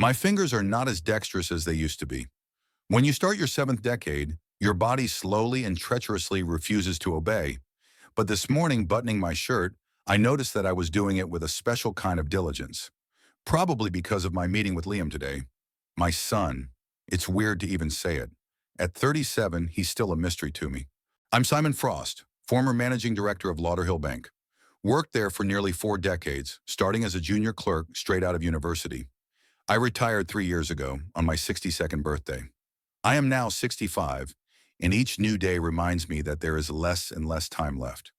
My fingers are not as dexterous as they used to be. When you start your seventh decade, your body slowly and treacherously refuses to obey. But this morning, buttoning my shirt, I noticed that I was doing it with a special kind of diligence. Probably because of my meeting with Liam today. My son. It's weird to even say it. At 37, he's still a mystery to me. I'm Simon Frost, former managing director of Lauderhill Bank. Worked there for nearly 4 decades, starting as a junior clerk straight out of university. I retired 3 years ago on my 62nd birthday. I am now 65, and each new day reminds me that there is less and less time left.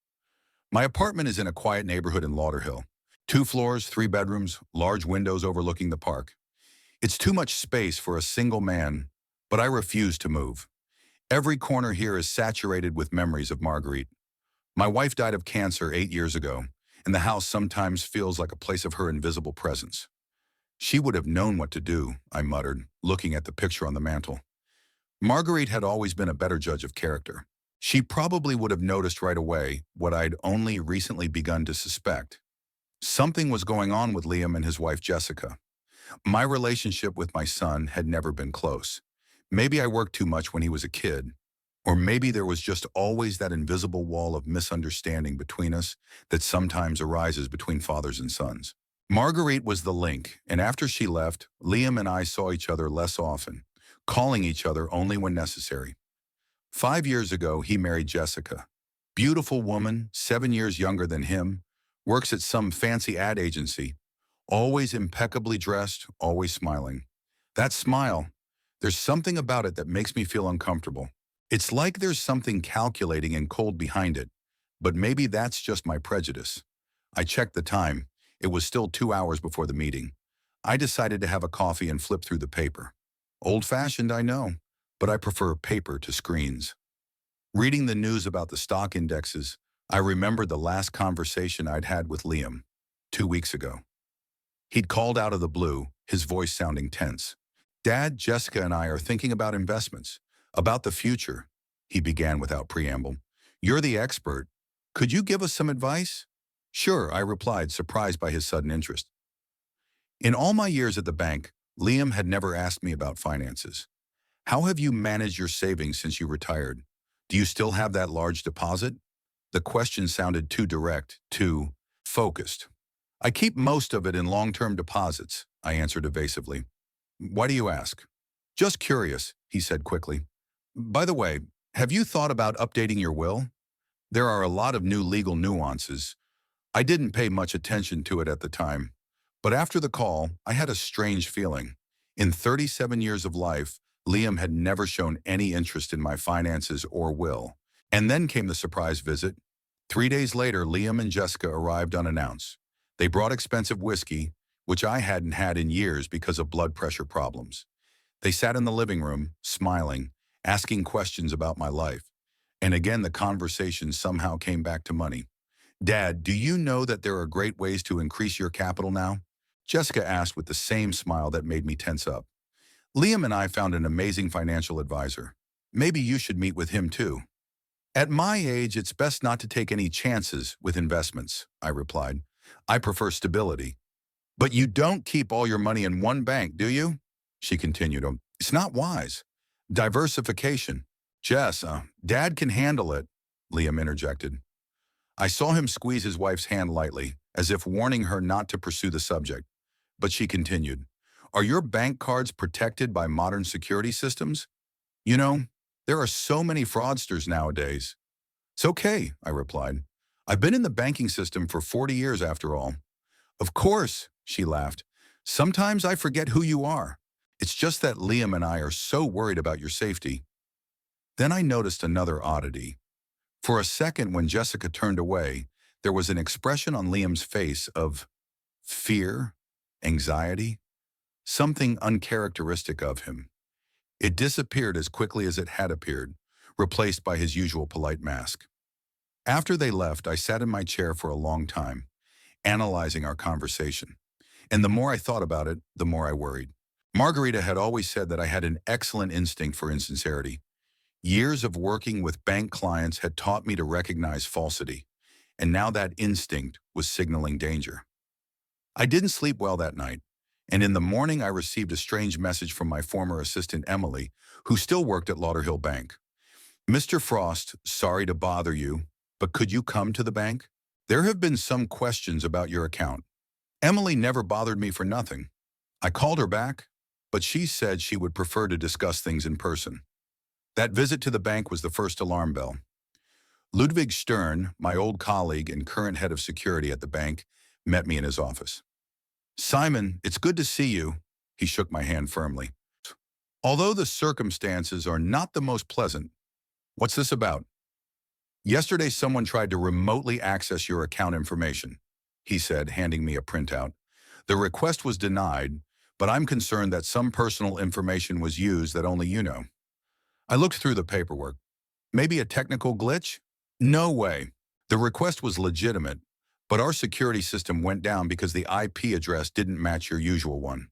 My apartment is in a quiet neighborhood in Lauderhill. 2 floors, 3 bedrooms, large windows overlooking the park. It's too much space for a single man, but I refuse to move. Every corner here is saturated with memories of Marguerite. My wife died of cancer 8 years ago, and the house sometimes feels like a place of her invisible presence. She would have known what to do, I muttered, looking at the picture on the mantel. Marguerite had always been a better judge of character. She probably would have noticed right away what I'd only recently begun to suspect. Something was going on with Liam and his wife Jessica. My relationship with my son had never been close. Maybe I worked too much when he was a kid, or maybe there was just always that invisible wall of misunderstanding between us that sometimes arises between fathers and sons. Marguerite was the link, and after she left, Liam and I saw each other less often, calling each other only when necessary. 5 years ago, he married Jessica. Beautiful woman, 7 years younger than him, works at some fancy ad agency, always impeccably dressed, always smiling. That smile, there's something about it that makes me feel uncomfortable. It's like there's something calculating and cold behind it, but maybe that's just my prejudice. I checked the time. It was still 2 hours before the meeting. I decided to have a coffee and flip through the paper. Old-fashioned, I know, but I prefer paper to screens. Reading the news about the stock indexes, I remembered the last conversation I'd had with Liam 2 weeks ago. He'd called out of the blue, his voice sounding tense. "Dad, Jessica and I are thinking about investments, about the future," he began without preamble. "You're the expert. Could you give us some advice?" "Sure," I replied, surprised by his sudden interest. In all my years at the bank, Liam had never asked me about finances. "How have you managed your savings since you retired? Do you still have that large deposit?" The question sounded too direct, too focused. "I keep most of it in long-term deposits," I answered evasively. "Why do you ask?" "Just curious," he said quickly. "By the way, have you thought about updating your will? There are a lot of new legal nuances. I didn't pay much attention to it at the time, but after the call, I had a strange feeling. In 37 years of life, Liam had never shown any interest in my finances or will. And then came the surprise visit. 3 days later, Liam and Jessica arrived unannounced. They brought expensive whiskey, which I hadn't had in years because of blood pressure problems. They sat in the living room, smiling, asking questions about my life. And again, the conversation somehow came back to money. "Dad, do you know that there are great ways to increase your capital now?" Jessica asked with the same smile that made me tense up. "Liam and I found an amazing financial advisor. Maybe you should meet with him too." "At my age, it's best not to take any chances with investments," I replied. "I prefer stability." "But you don't keep all your money in one bank, do you?" she continued. "It's not wise. Diversification." "Jess, Dad can handle it," Liam interjected. I saw him squeeze his wife's hand lightly, as if warning her not to pursue the subject. But she continued, "Are your bank cards protected by modern security systems? You know, there are so many fraudsters nowadays." "It's okay," I replied. "I've been in the banking system for 40 years after all." "Of course," she laughed. "Sometimes I forget who you are. It's just that Liam and I are so worried about your safety." Then I noticed another oddity. For a second, when Jessica turned away, there was an expression on Liam's face of fear, anxiety, something uncharacteristic of him. It disappeared as quickly as it had appeared, replaced by his usual polite mask. After they left, I sat in my chair for a long time, analyzing our conversation. And the more I thought about it, the more I worried. Margarita had always said that I had an excellent instinct for insincerity. Years of working with bank clients had taught me to recognize falsity, and now that instinct was signaling danger. I didn't sleep well that night, And in the morning, I received a strange message from my former assistant, Emily, who still worked at Lauderhill Bank. Mr. Frost, sorry to bother you, but could you come to the bank? There have been some questions about your account. Emily never bothered me for nothing. I called her back, but she said she would prefer to discuss things in person. That visit to the bank was the first alarm bell. Ludwig Stern, my old colleague and current head of security at the bank, met me in his office. Simon, it's good to see you. He shook my hand firmly. Although the circumstances are not the most pleasant, what's this about? Yesterday, someone tried to remotely access your account information, he said, handing me a printout. The request was denied, but I'm concerned that some personal information was used that only you know. I looked through the paperwork. Maybe a technical glitch? No way. The request was legitimate, but our security system went down because the IP address didn't match your usual one.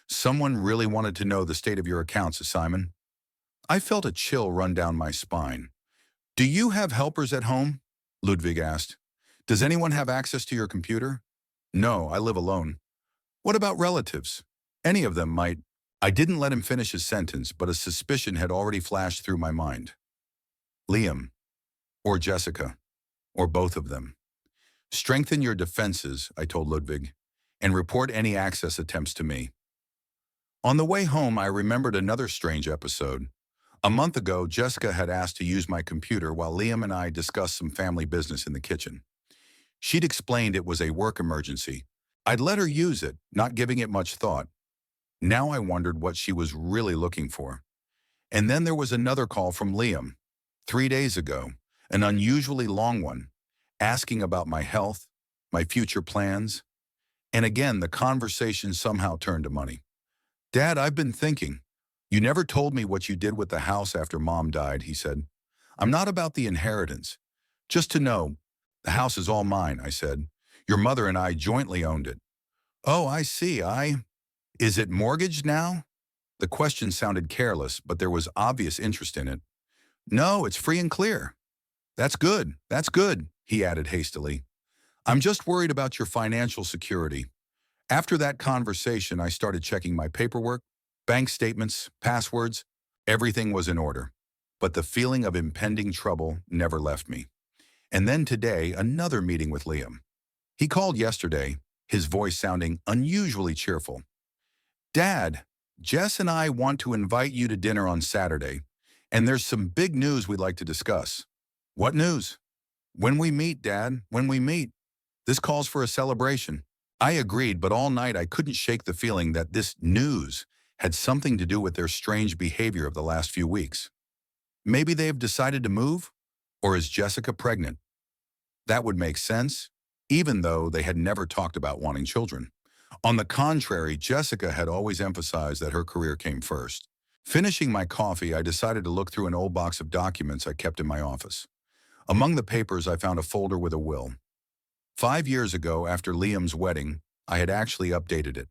Someone really wanted to know the state of your accounts, Simon. I felt a chill run down my spine. Do you have helpers at home? Ludwig asked. Does anyone have access to your computer? No, I live alone. What about relatives? Any of them might. I didn't let him finish his sentence, but a suspicion had already flashed through my mind. Liam, or Jessica, or both of them. Strengthen your defenses, I told Ludwig, and report any access attempts to me. On the way home, I remembered another strange episode. A month ago, Jessica had asked to use my computer while Liam and I discussed some family business in the kitchen. She'd explained it was a work emergency. I'd let her use it, not giving it much thought. Now I wondered what she was really looking for. And then there was another call from Liam, 3 days ago, an unusually long one, asking about my health, my future plans. And again, the conversation somehow turned to money. Dad, I've been thinking. You never told me what you did with the house after Mom died, he said. I'm not about the inheritance. Just to know, the house is all mine, I said. Your mother and I jointly owned it. Oh, I see. Is it mortgaged now? The question sounded careless, but there was obvious interest in it. No, it's free and clear. That's good, he added hastily. I'm just worried about your financial security. After that conversation, I started checking my paperwork, bank statements, passwords. Everything was in order. But the feeling of impending trouble never left me. And then today, another meeting with Liam. He called yesterday, his voice sounding unusually cheerful. Dad, Jess and I want to invite you to dinner on Saturday, and there's some big news we'd like to discuss. What news? When we meet, Dad, when we meet. This calls for a celebration. I agreed, but all night I couldn't shake the feeling that this news had something to do with their strange behavior of the last few weeks. Maybe they have decided to move? Or is Jessica pregnant? That would make sense, even though they had never talked about wanting children. On the contrary, Jessica had always emphasized that her career came first. Finishing my coffee, I decided to look through an old box of documents I kept in my office. Among the papers, I found a folder with a will. 5 years ago, after Liam's wedding, I had actually updated it.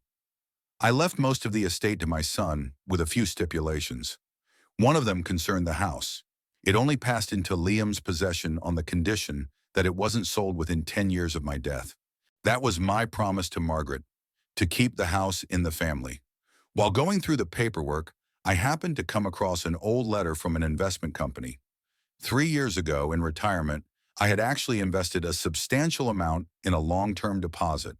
I left most of the estate to my son, with a few stipulations. One of them concerned the house. It only passed into Liam's possession on the condition that it wasn't sold within 10 years of my death. That was my promise to Margaret, to keep the house in the family. While going through the paperwork, I happened to come across an old letter from an investment company. 3 years ago, in retirement, I had actually invested a substantial amount in a long-term deposit,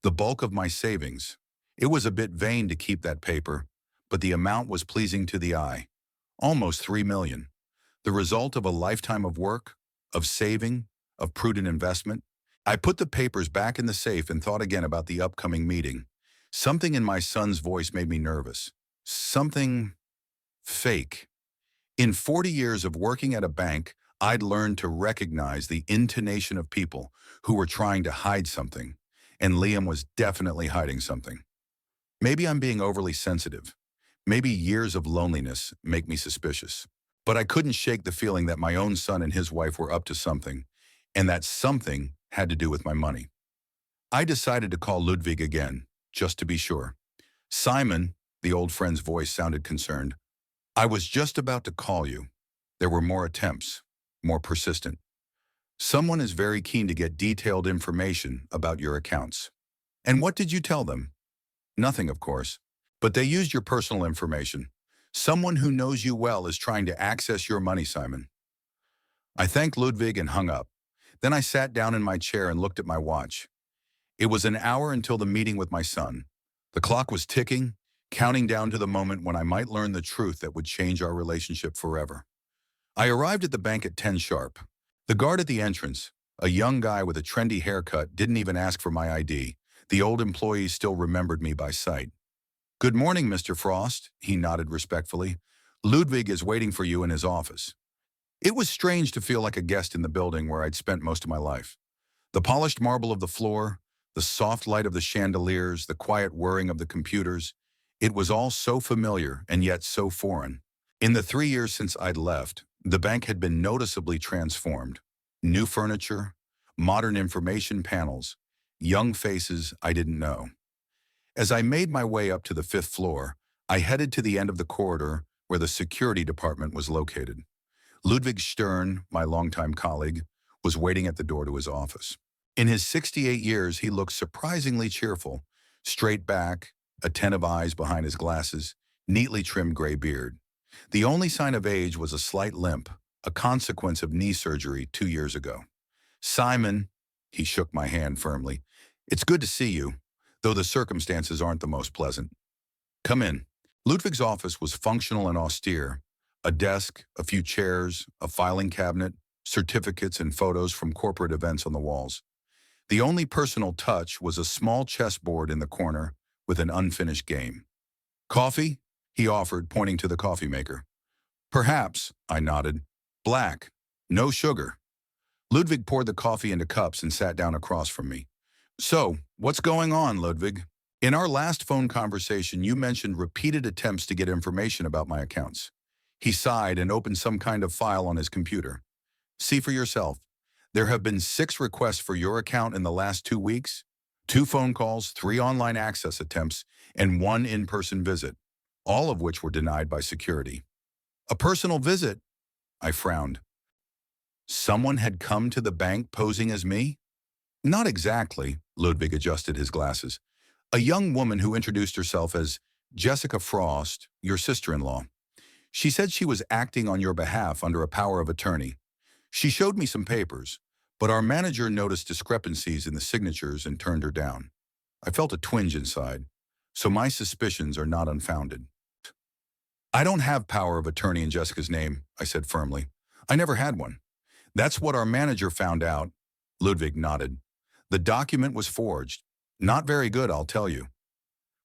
the bulk of my savings. It was a bit vain to keep that paper, but the amount was pleasing to the eye. Almost $3 million. The result of a lifetime of work, of saving, of prudent investment. I put the papers back in the safe and thought again about the upcoming meeting. Something in my son's voice made me nervous. Something fake. In 40 years of working at a bank, I'd learned to recognize the intonation of people who were trying to hide something, and Liam was definitely hiding something. Maybe I'm being overly sensitive. Maybe years of loneliness make me suspicious. But I couldn't shake the feeling that my own son and his wife were up to something, and that something had to do with my money. I decided to call Ludwig again, just to be sure. Simon, the old friend's voice sounded concerned. I was just about to call you. There were more attempts, more persistent. Someone is very keen to get detailed information about your accounts. And what did you tell them? Nothing, of course. But they used your personal information. Someone who knows you well is trying to access your money, Simon. I thanked Ludwig and hung up. Then I sat down in my chair and looked at my watch. It was an hour until the meeting with my son. The clock was ticking, counting down to the moment when I might learn the truth that would change our relationship forever. I arrived at the bank at 10 sharp. The guard at the entrance, a young guy with a trendy haircut, didn't even ask for my ID. The old employee still remembered me by sight. "Good morning, Mr. Frost," he nodded respectfully. "Ludwig is waiting for you in his office." It was strange to feel like a guest in the building where I'd spent most of my life. The polished marble of the floor, the soft light of the chandeliers, the quiet whirring of the computers, it was all so familiar and yet so foreign. In the 3 years since I'd left, the bank had been noticeably transformed. New furniture, modern information panels, young faces I didn't know. As I made my way up to the 5th floor, I headed to the end of the corridor where the security department was located. Ludwig Stern, my longtime colleague, was waiting at the door to his office. In his 68 years, he looked surprisingly cheerful, straight back, attentive eyes behind his glasses, neatly trimmed gray beard. The only sign of age was a slight limp, a consequence of knee surgery 2 years ago. "Simon," he shook my hand firmly, "it's good to see you, though the circumstances aren't the most pleasant. Come in." Ludwig's office was functional and austere. A desk, a few chairs, a filing cabinet, certificates and photos from corporate events on the walls. The only personal touch was a small chessboard in the corner with an unfinished game. "Coffee?" he offered, pointing to the coffee maker. "Perhaps," I nodded. "Black. No sugar." Ludwig poured the coffee into cups and sat down across from me. "So, what's going on, Ludwig? In our last phone conversation, you mentioned repeated attempts to get information about my accounts." He sighed and opened some kind of file on his computer. "See for yourself. There have been 6 requests for your account in the last 2 weeks, 2 phone calls, 3 online access attempts, and 1 in-person visit, all of which were denied by security." "A personal visit?" I frowned. Someone had come to the bank posing as me? "Not exactly," Ludwig adjusted his glasses. "A young woman who introduced herself as Jessica Frost, your sister-in-law. She said she was acting on your behalf under a power of attorney. She showed me some papers, but our manager noticed discrepancies in the signatures and turned her down. I felt a twinge inside, so my suspicions are not unfounded." "I don't have power of attorney in Jessica's name," I said firmly. "I never had one. That's what our manager found out." Ludwig nodded. "The document was forged. Not very good, I'll tell you.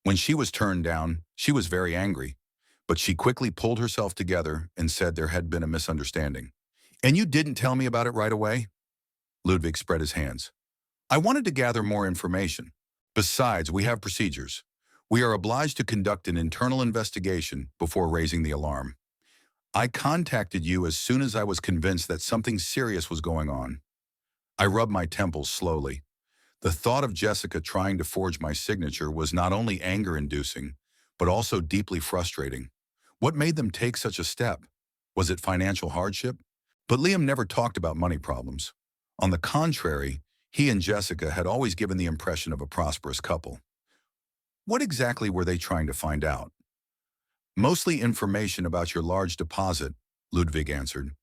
When she was turned down, she was very angry, but she quickly pulled herself together and said there had been a misunderstanding." "And you didn't tell me about it right away?" Ludwig spread his hands. "I wanted to gather more information. Besides, we have procedures. We are obliged to conduct an internal investigation before raising the alarm. I contacted you as soon as I was convinced that something serious was going on." I rubbed my temples slowly. The thought of Jessica trying to forge my signature was not only anger-inducing, but also deeply frustrating. What made them take such a step? Was it financial hardship? But Liam never talked about money problems. On the contrary, he and Jessica had always given the impression of a prosperous couple. What exactly were they trying to find out? "Mostly information about your large deposit," Ludwig answered.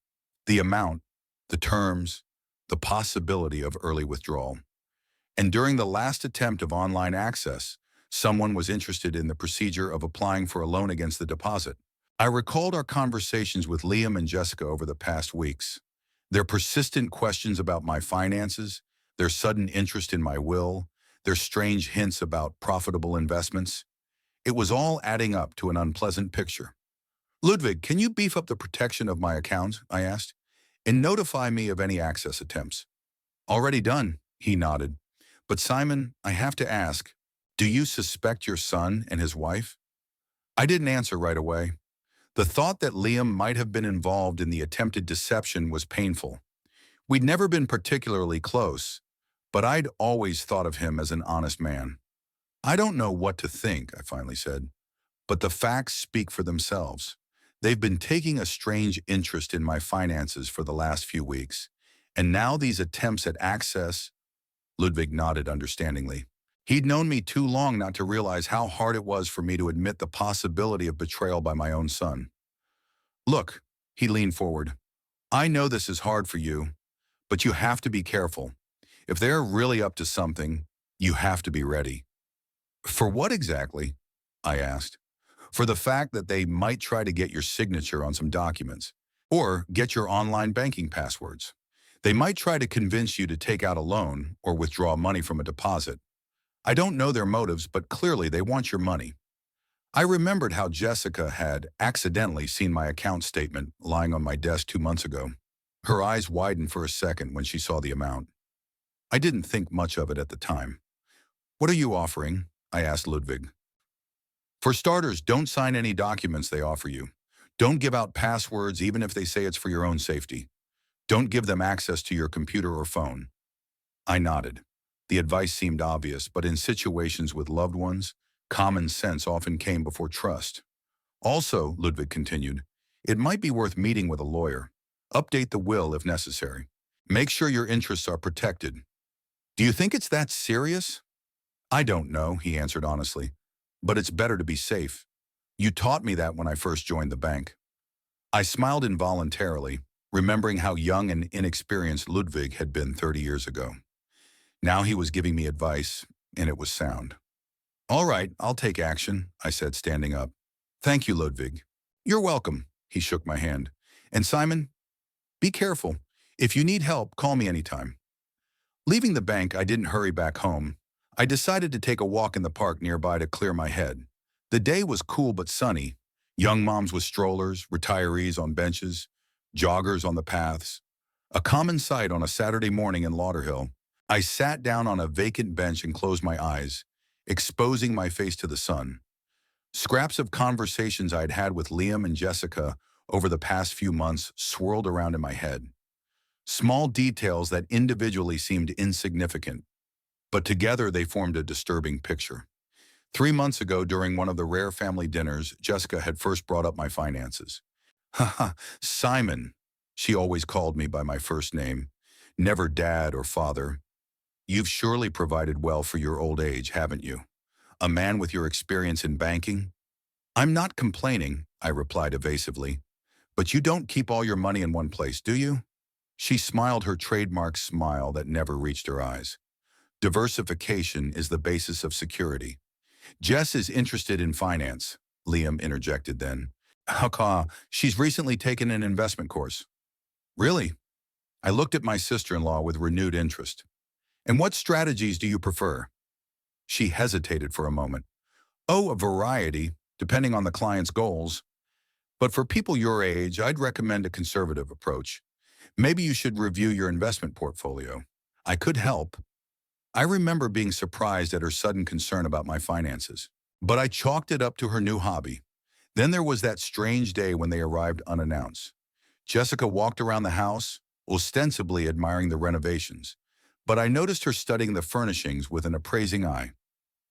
"The amount, the terms, the possibility of early withdrawal. And during the last attempt of online access, someone was interested in the procedure of applying for a loan against the deposit." I recalled our conversations with Liam and Jessica over the past weeks. Their persistent questions about my finances, their sudden interest in my will, their strange hints about profitable investments. It was all adding up to an unpleasant picture. "Ludwig, can you beef up the protection of my account?" I asked, "and notify me of any access attempts?" "Already done," he nodded. "But Simon, I have to ask, do you suspect your son and his wife?" I didn't answer right away. The thought that Liam might have been involved in the attempted deception was painful. We'd never been particularly close, but I'd always thought of him as an honest man. "I don't know what to think," I finally said, "but the facts speak for themselves. They've been taking a strange interest in my finances for the last few weeks, and now these attempts at access—" Ludwig nodded understandingly. He'd known me too long not to realize how hard it was for me to admit the possibility of betrayal by my own son. Look, he leaned forward. I know this is hard for you, but you have to be careful. If they're really up to something, you have to be ready. For what exactly? I asked. For the fact that they might try to get your signature on some documents, or get your online banking passwords. They might try to convince you to take out a loan or withdraw money from a deposit. I don't know their motives, but clearly they want your money. I remembered how Jessica had accidentally seen my account statement lying on my desk 2 months ago. Her eyes widened for a second when she saw the amount. I didn't think much of it at the time. What are you offering? I asked Ludwig. For starters, don't sign any documents they offer you. Don't give out passwords even if they say it's for your own safety. Don't give them access to your computer or phone. I nodded. The advice seemed obvious, but in situations with loved ones, common sense often came before trust. Also, Ludwig continued, it might be worth meeting with a lawyer. Update the will if necessary. Make sure your interests are protected. Do you think it's that serious? I don't know, he answered honestly, but it's better to be safe. You taught me that when I first joined the bank. I smiled involuntarily, remembering how young and inexperienced Ludwig had been 30 years ago. Now he was giving me advice, and it was sound. All right, I'll take action, I said, standing up. Thank you, Ludwig. You're welcome, he shook my hand. And Simon, be careful. If you need help, call me anytime. Leaving the bank, I didn't hurry back home. I decided to take a walk in the park nearby to clear my head. The day was cool but sunny. Young moms with strollers, retirees on benches, joggers on the paths. A common sight on a Saturday morning in Lauderhill. I sat down on a vacant bench and closed my eyes, exposing my face to the sun. Scraps of conversations I'd had with Liam and Jessica over the past few months swirled around in my head. Small details that individually seemed insignificant, but together they formed a disturbing picture. 3 months ago, during one of the rare family dinners, Jessica had first brought up my finances. Haha, Simon, she always called me by my first name, never dad or father. You've surely provided well for your old age, haven't you? A man with your experience in banking? I'm not complaining, I replied evasively. But you don't keep all your money in one place, do you? She smiled her trademark smile that never reached her eyes. Diversification is the basis of security. Jess is interested in finance, Liam interjected then. How she's recently taken an investment course. Really? I looked at my sister-in-law with renewed interest. And what strategies do you prefer? She hesitated for a moment. Oh, a variety, depending on the client's goals. But for people your age, I'd recommend a conservative approach. Maybe you should review your investment portfolio. I could help. I remember being surprised at her sudden concern about my finances. But I chalked it up to her new hobby. Then there was that strange day when they arrived unannounced. Jessica walked around the house, ostensibly admiring the renovations, but I noticed her studying the furnishings with an appraising eye.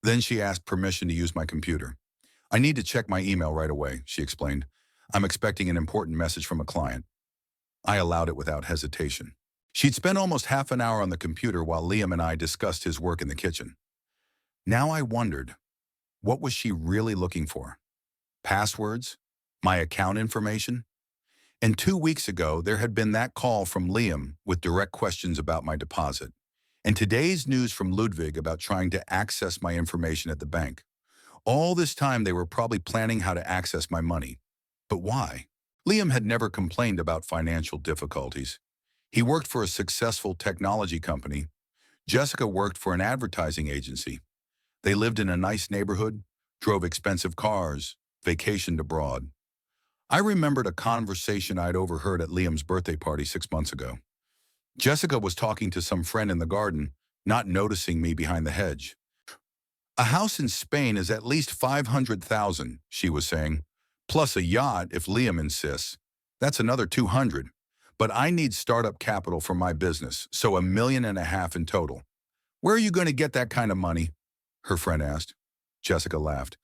Then she asked permission to use my computer. I need to check my email right away, she explained. I'm expecting an important message from a client. I allowed it without hesitation. She'd spent almost half an hour on the computer while Liam and I discussed his work in the kitchen. Now I wondered, what was she really looking for? Passwords? My account information? And 2 weeks ago, there had been that call from Liam with direct questions about my deposit. And today's news from Ludwig about trying to access my information at the bank. All this time, they were probably planning how to access my money. But why? Liam had never complained about financial difficulties. He worked for a successful technology company. Jessica worked for an advertising agency. They lived in a nice neighborhood, drove expensive cars, vacationed abroad. I remembered a conversation I'd overheard at Liam's birthday party 6 months ago. Jessica was talking to some friend in the garden, not noticing me behind the hedge. A house in Spain is at least 500,000, she was saying, plus a yacht if Liam insists. That's another 200. But I need startup capital for my business, so $1.5 million in total. Where are you going to get that kind of money? Her friend asked. Jessica laughed.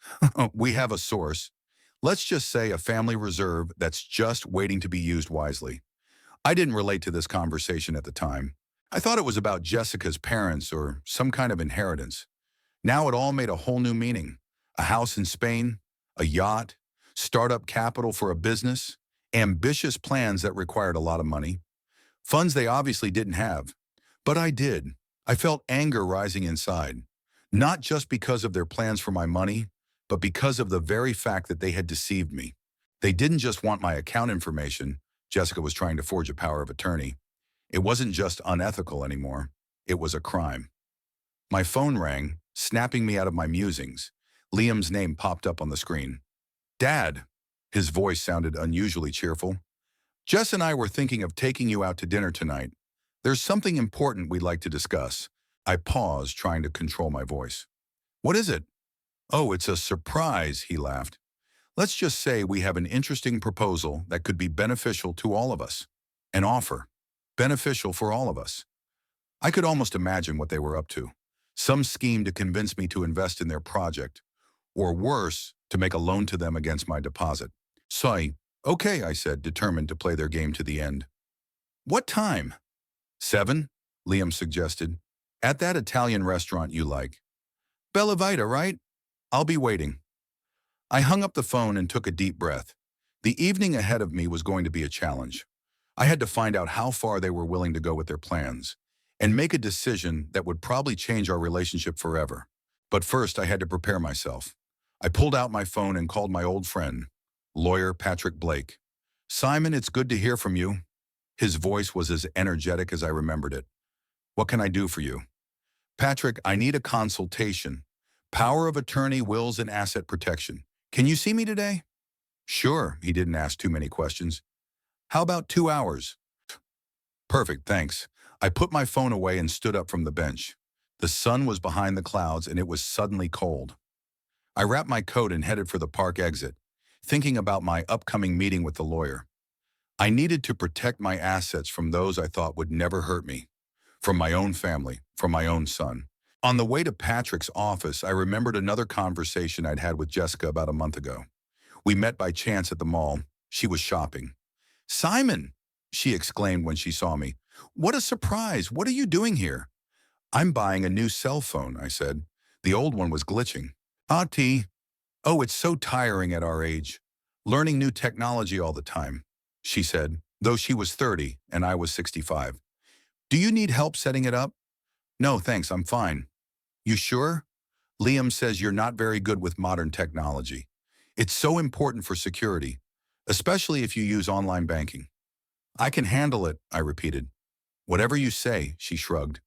We have a source. Let's just say a family reserve that's just waiting to be used wisely. I didn't relate to this conversation at the time. I thought it was about Jessica's parents or some kind of inheritance. Now it all made a whole new meaning. A house in Spain, a yacht, startup capital for a business, ambitious plans that required a lot of money, funds they obviously didn't have. But I did. I felt anger rising inside, not just because of their plans for my money, but because of the very fact that they had deceived me. They didn't just want my account information. Jessica was trying to forge a power of attorney. It wasn't just unethical anymore. It was a crime. My phone rang, snapping me out of my musings. Liam's name popped up on the screen. Dad. His voice sounded unusually cheerful. Jess and I were thinking of taking you out to dinner tonight. There's something important we'd like to discuss. I paused, trying to control my voice. What is it? Oh, it's a surprise, he laughed. Let's just say we have an interesting proposal that could be beneficial to all of us. An offer. Beneficial for all of us. I could almost imagine what they were up to. Some scheme to convince me to invest in their project. Or worse, to make a loan to them against my deposit. Sorry. Okay, I said, determined to play their game to the end. What time? 7, Liam suggested. At that Italian restaurant you like. Bella Vita, right? I'll be waiting. I hung up the phone and took a deep breath. The evening ahead of me was going to be a challenge. I had to find out how far they were willing to go with their plans and make a decision that would probably change our relationship forever. But first, I had to prepare myself. I pulled out my phone and called my old friend, lawyer Patrick Blake. Simon, it's good to hear from you. His voice was as energetic as I remembered it. What can I do for you? Patrick, I need a consultation. Power of attorney, wills, and asset protection. Can you see me today? Sure, he didn't ask too many questions. How about 2 hours? Perfect, thanks. I put my phone away and stood up from the bench. The sun was behind the clouds and it was suddenly cold. I wrapped my coat and headed for the park exit, thinking about my upcoming meeting with the lawyer. I needed to protect my assets from those I thought would never hurt me, from my own family, from my own son. On the way to Patrick's office, I remembered another conversation I'd had with Jessica about a month ago. We met by chance at the mall. She was shopping. Simon, she exclaimed when she saw me. What a surprise. What are you doing here? I'm buying a new cell phone, I said. The old one was glitching. Ah, T. Oh, it's so tiring at our age. Learning new technology all the time, she said, though she was 30 and I was 65. Do you need help setting it up? No, thanks, I'm fine. You sure? Liam says you're not very good with modern technology. It's so important for security, especially if you use online banking. I can handle it, I repeated. Whatever you say, she shrugged.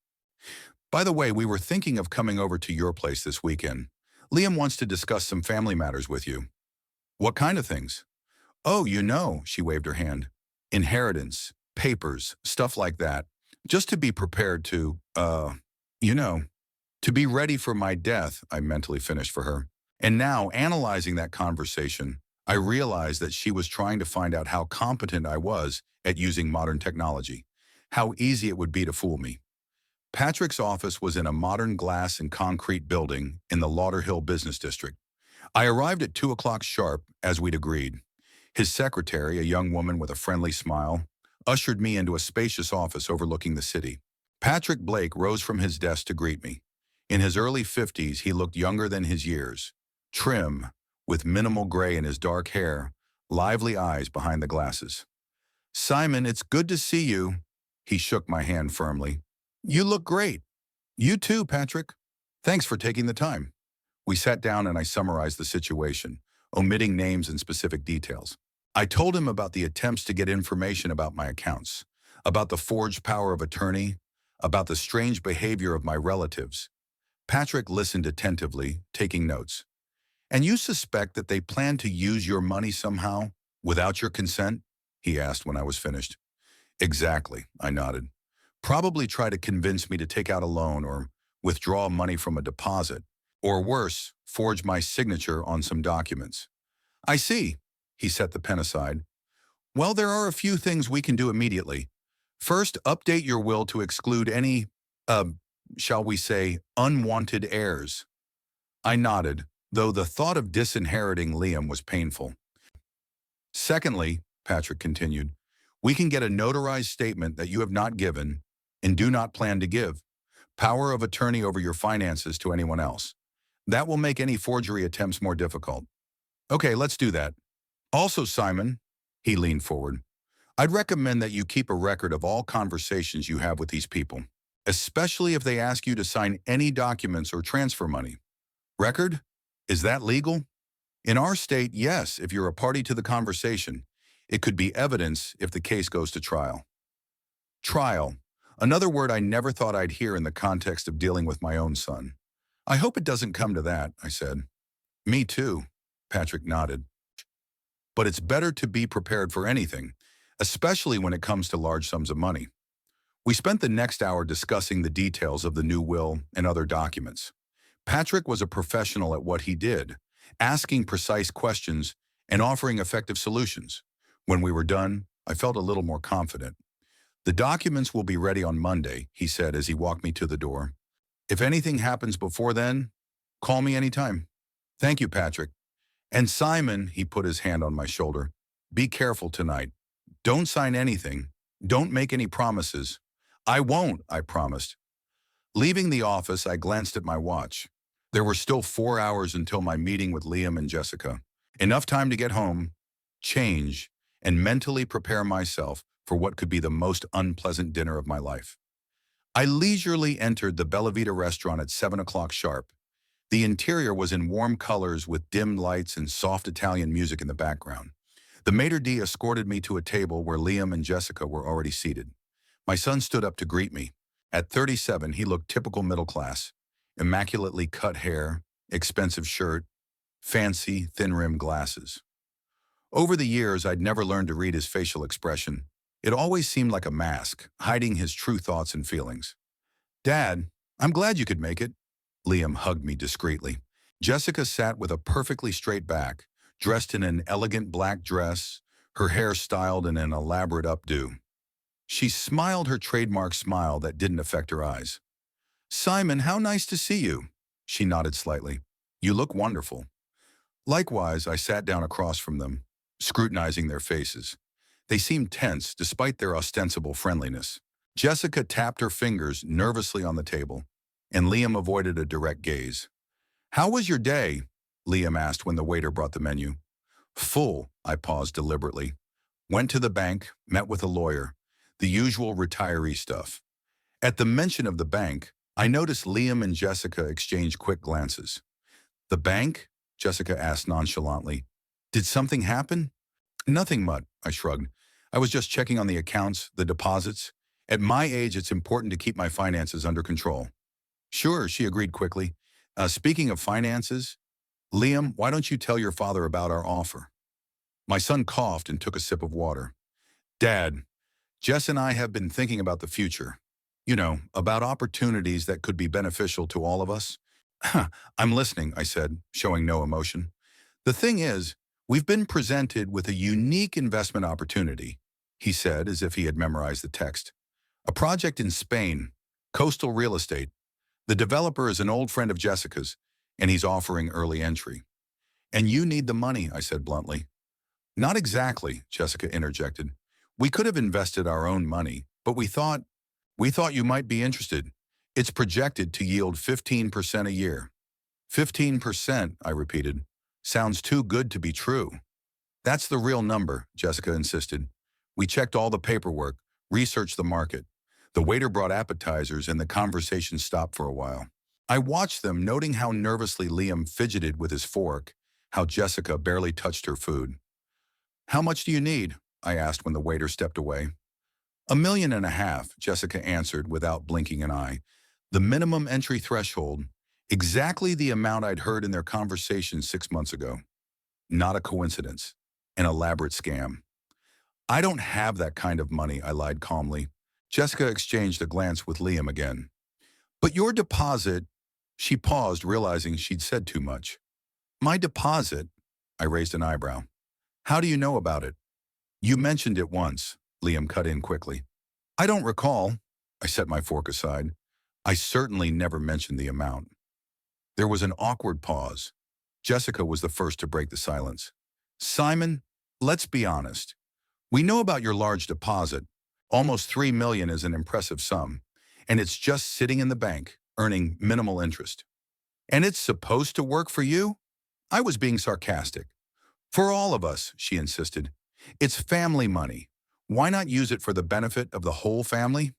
By the way, we were thinking of coming over to your place this weekend. Liam wants to discuss some family matters with you. What kind of things? Oh, she waved her hand. Inheritance, papers, stuff like that. Just to be prepared to, to be ready for my death, I mentally finished for her. And now, analyzing that conversation, I realized that she was trying to find out how competent I was at using modern technology, how easy it would be to fool me. Patrick's office was in a modern glass and concrete building in the Lauderhill Business District. I arrived at 2 o'clock sharp, as we'd agreed. His secretary, a young woman with a friendly smile, ushered me into a spacious office overlooking the city. Patrick Blake rose from his desk to greet me. In his early 50s, he looked younger than his years, trim, with minimal gray in his dark hair, lively eyes behind the glasses. Simon, it's good to see you. He shook my hand firmly. You look great. You too, Patrick. Thanks for taking the time. We sat down and I summarized the situation, omitting names and specific details. I told him about the attempts to get information about my accounts, about the forged power of attorney, about the strange behavior of my relatives. Patrick listened attentively, taking notes. And you suspect that they plan to use your money somehow, without your consent? He asked when I was finished. Exactly, I nodded. Probably try to convince me to take out a loan or withdraw money from a deposit, or worse, forge my signature on some documents. I see, he set the pen aside. Well, there are a few things we can do immediately. First, update your will to exclude any, shall we say, unwanted heirs. I nodded, though the thought of disinheriting Liam was painful. Secondly, Patrick continued, we can get a notarized statement that you have not given and do not plan to give. Power of attorney over your finances to anyone else. That will make any forgery attempts more difficult. Okay, let's do that. Also, Simon, he leaned forward, I'd recommend that you keep a record of all conversations you have with these people, especially if they ask you to sign any documents or transfer money. Record? Is that legal? In our state, yes, if you're a party to the conversation. It could be evidence if the case goes to trial. Trial. Another word I never thought I'd hear in the context of dealing with my own son. I hope it doesn't come to that, I said. Me too, Patrick nodded. But it's better to be prepared for anything, especially when it comes to large sums of money. We spent the next hour discussing the details of the new will and other documents. Patrick was a professional at what he did, asking precise questions and offering effective solutions. When we were done, I felt a little more confident. The documents will be ready on Monday, he said as he walked me to the door. If anything happens before then, call me anytime. Thank you, Patrick. And Simon, he put his hand on my shoulder, be careful tonight. Don't sign anything. Don't make any promises. I won't, I promised. Leaving the office, I glanced at my watch. There were still 4 hours until my meeting with Liam and Jessica. Enough time to get home, change, and mentally prepare myself for what could be the most unpleasant dinner of my life. I leisurely entered the Bella Vita restaurant at 7 o'clock sharp. The interior was in warm colors with dimmed lights and soft Italian music in the background. The maitre d' escorted me to a table where Liam and Jessica were already seated. My son stood up to greet me. At 37, he looked typical middle class. Immaculately cut hair, expensive shirt, fancy, thin-rimmed glasses. Over the years, I'd never learned to read his facial expression. It always seemed like a mask, hiding his true thoughts and feelings. Dad, I'm glad you could make it. Liam hugged me discreetly. Jessica sat with a perfectly straight back, dressed in an elegant black dress, her hair styled in an elaborate updo. She smiled her trademark smile that didn't affect her eyes. Simon, how nice to see you. She nodded slightly. You look wonderful. Likewise, I sat down across from them, scrutinizing their faces. They seemed tense despite their ostensible friendliness. Jessica tapped her fingers nervously on the table, and Liam avoided a direct gaze. How was your day? Liam asked when the waiter brought the menu. Full, I paused deliberately. Went to the bank, met with a lawyer. The usual retiree stuff. At the mention of the bank, I noticed Liam and Jessica exchange quick glances. The bank? Jessica asked nonchalantly. Did something happen? Nothing much, I shrugged. I was just checking on the accounts, the deposits. At my age, it's important to keep my finances under control. Sure, she agreed quickly. Speaking of finances, Liam, why don't you tell your father about our offer? My son coughed and took a sip of water. Dad, Jess and I have been thinking about the future. You know, about opportunities that could be beneficial to all of us. I'm listening, I said, showing no emotion. The thing is, we've been presented with a unique investment opportunity, he said as if he had memorized the text. A project in Spain, coastal real estate. The developer is an old friend of Jessica's, and he's offering early entry. And you need the money, I said bluntly. Not exactly, Jessica interjected. We could have invested our own money, but we thought you might be interested. It's projected to yield 15% a year. 15%, I repeated. Sounds too good to be true. That's the real number, Jessica insisted. We checked all the paperwork, researched the market. The waiter brought appetizers and the conversation stopped for a while. I watched them, noting how nervously Liam fidgeted with his fork, how Jessica barely touched her food. How much do you need? I asked when the waiter stepped away. $1.5 million, Jessica answered without blinking an eye. The minimum entry threshold, exactly the amount I'd heard in their conversation 6 months ago. Not a coincidence. An elaborate scam. I don't have that kind of money, I lied calmly. Jessica exchanged a glance with Liam again. But your deposit, she paused, realizing she'd said too much. My deposit? I raised an eyebrow. How do you know about it? You mentioned it once, Liam cut in quickly. I don't recall. I set my fork aside. I certainly never mentioned the amount. There was an awkward pause. Jessica was the first to break the silence. Simon, let's be honest. We know about your large deposit. Almost $3 million is an impressive sum, and it's just sitting in the bank, earning minimal interest. And it's supposed to work for you? I was being sarcastic. For all of us, she insisted. It's family money. Why not use it for the benefit of the whole family?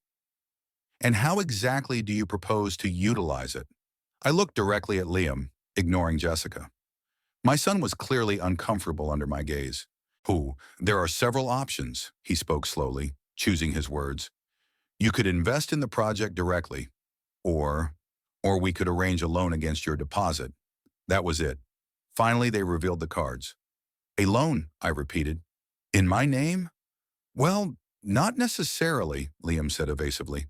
And how exactly do you propose to utilize it? I looked directly at Liam, ignoring Jessica. My son was clearly uncomfortable under my gaze. There are several options, he spoke slowly, choosing his words. You could invest in the project directly, or, or we could arrange a loan against your deposit. That was it. Finally, they revealed the cards. A loan, I repeated. In my name? Well, not necessarily, Liam said evasively.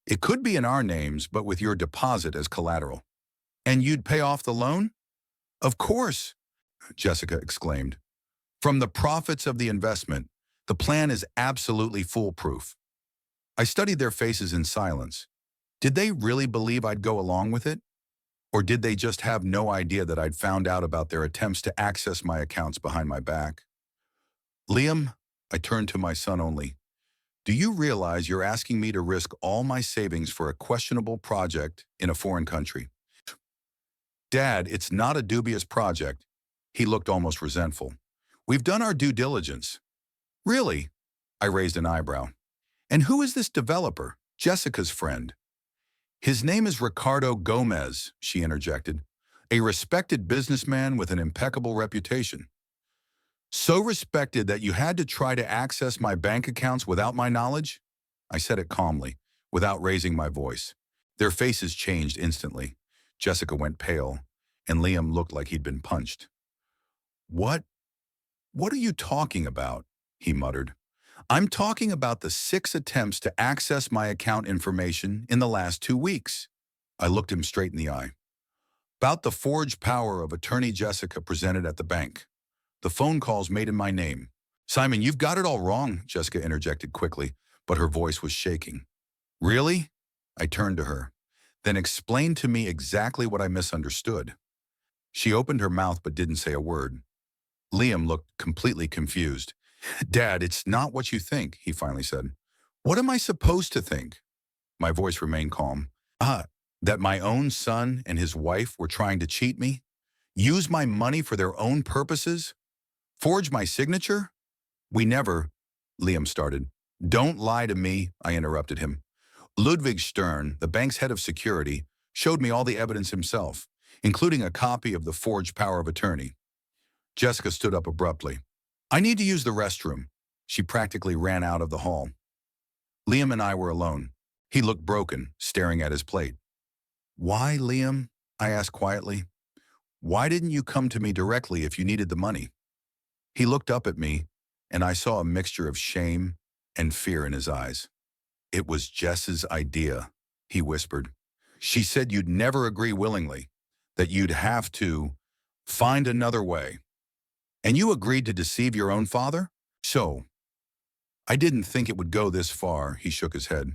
It could be in our names, but with your deposit as collateral. And you'd pay off the loan? Of course, Jessica exclaimed. From the profits of the investment, the plan is absolutely foolproof. I studied their faces in silence. Did they really believe I'd go along with it? Or did they just have no idea that I'd found out about their attempts to access my accounts behind my back? Liam, I turned to my son only. Do you realize you're asking me to risk all my savings for a questionable project in a foreign country? Dad, it's not a dubious project. He looked almost resentful. We've done our due diligence. Really? I raised an eyebrow. And who is this developer, Jessica's friend? His name is Ricardo Gomez, she interjected, a respected businessman with an impeccable reputation. So respected that you had to try to access my bank accounts without my knowledge? I said it calmly, without raising my voice. Their faces changed instantly. Jessica went pale, and Liam looked like he'd been punched. What? What are you talking about? He muttered. I'm talking about the 6 attempts to access my account information in the last 2 weeks. I looked him straight in the eye. About the forged power of attorney Jessica presented at the bank. The phone calls made in my name. Simon, you've got it all wrong, Jessica interjected quickly, but her voice was shaking. Really? I turned to her. Then explain to me exactly what I misunderstood. She opened her mouth but didn't say a word. Liam looked completely confused. Dad, it's not what you think, he finally said. What am I supposed to think? My voice remained calm. That my own son and his wife were trying to cheat me? Use my money for their own purposes? Forge my signature? We never, Liam started. Don't lie to me, I interrupted him. Ludwig Stern, the bank's head of security, showed me all the evidence himself, including a copy of the forged power of attorney. Jessica stood up abruptly. I need to use the restroom. She practically ran out of the hall. Liam and I were alone. He looked broken, staring at his plate. Why, Liam? I asked quietly. Why didn't you come to me directly if you needed the money? He looked up at me, and I saw a mixture of shame and fear in his eyes. It was Jess's idea, he whispered. She said you'd never agree willingly, that you'd have to find another way. And you agreed to deceive your own father? So, I didn't think it would go this far, he shook his head.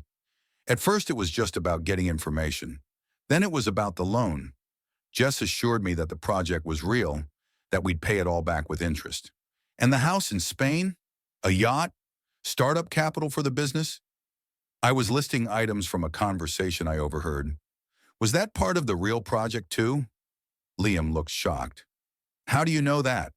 At first it was just about getting information. Then it was about the loan. Jess assured me that the project was real, that we'd pay it all back with interest. And the house in Spain? A yacht? Startup capital for the business? I was listing items from a conversation I overheard. Was that part of the real project too? Liam looked shocked. How do you know that?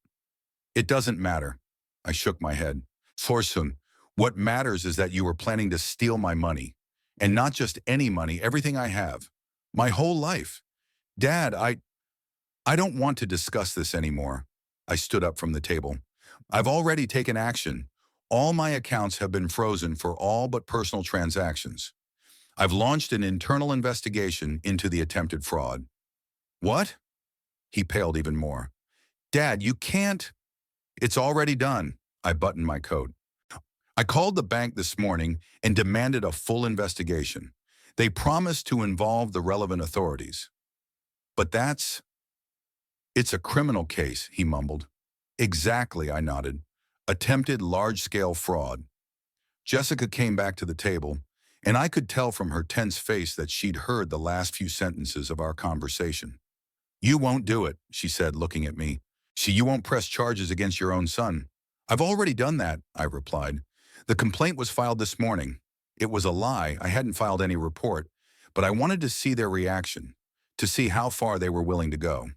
It doesn't matter. I shook my head. Forsum, what matters is that you were planning to steal my money. And not just any money, everything I have. My whole life. Dad, I don't want to discuss this anymore. I stood up from the table. I've already taken action. All my accounts have been frozen for all but personal transactions. I've launched an internal investigation into the attempted fraud. What? He paled even more. Dad, you can't. It's already done. I buttoned my coat. I called the bank this morning and demanded a full investigation. They promised to involve the relevant authorities. But it's a criminal case, he mumbled. Exactly, I nodded. Attempted large-scale fraud. Jessica came back to the table, and I could tell from her tense face that she'd heard the last few sentences of our conversation. You won't do it, she said, looking at me. You won't press charges against your own son. I've already done that, I replied. The complaint was filed this morning. It was a lie. I hadn't filed any report, but I wanted to see their reaction, to see how far they were willing to go.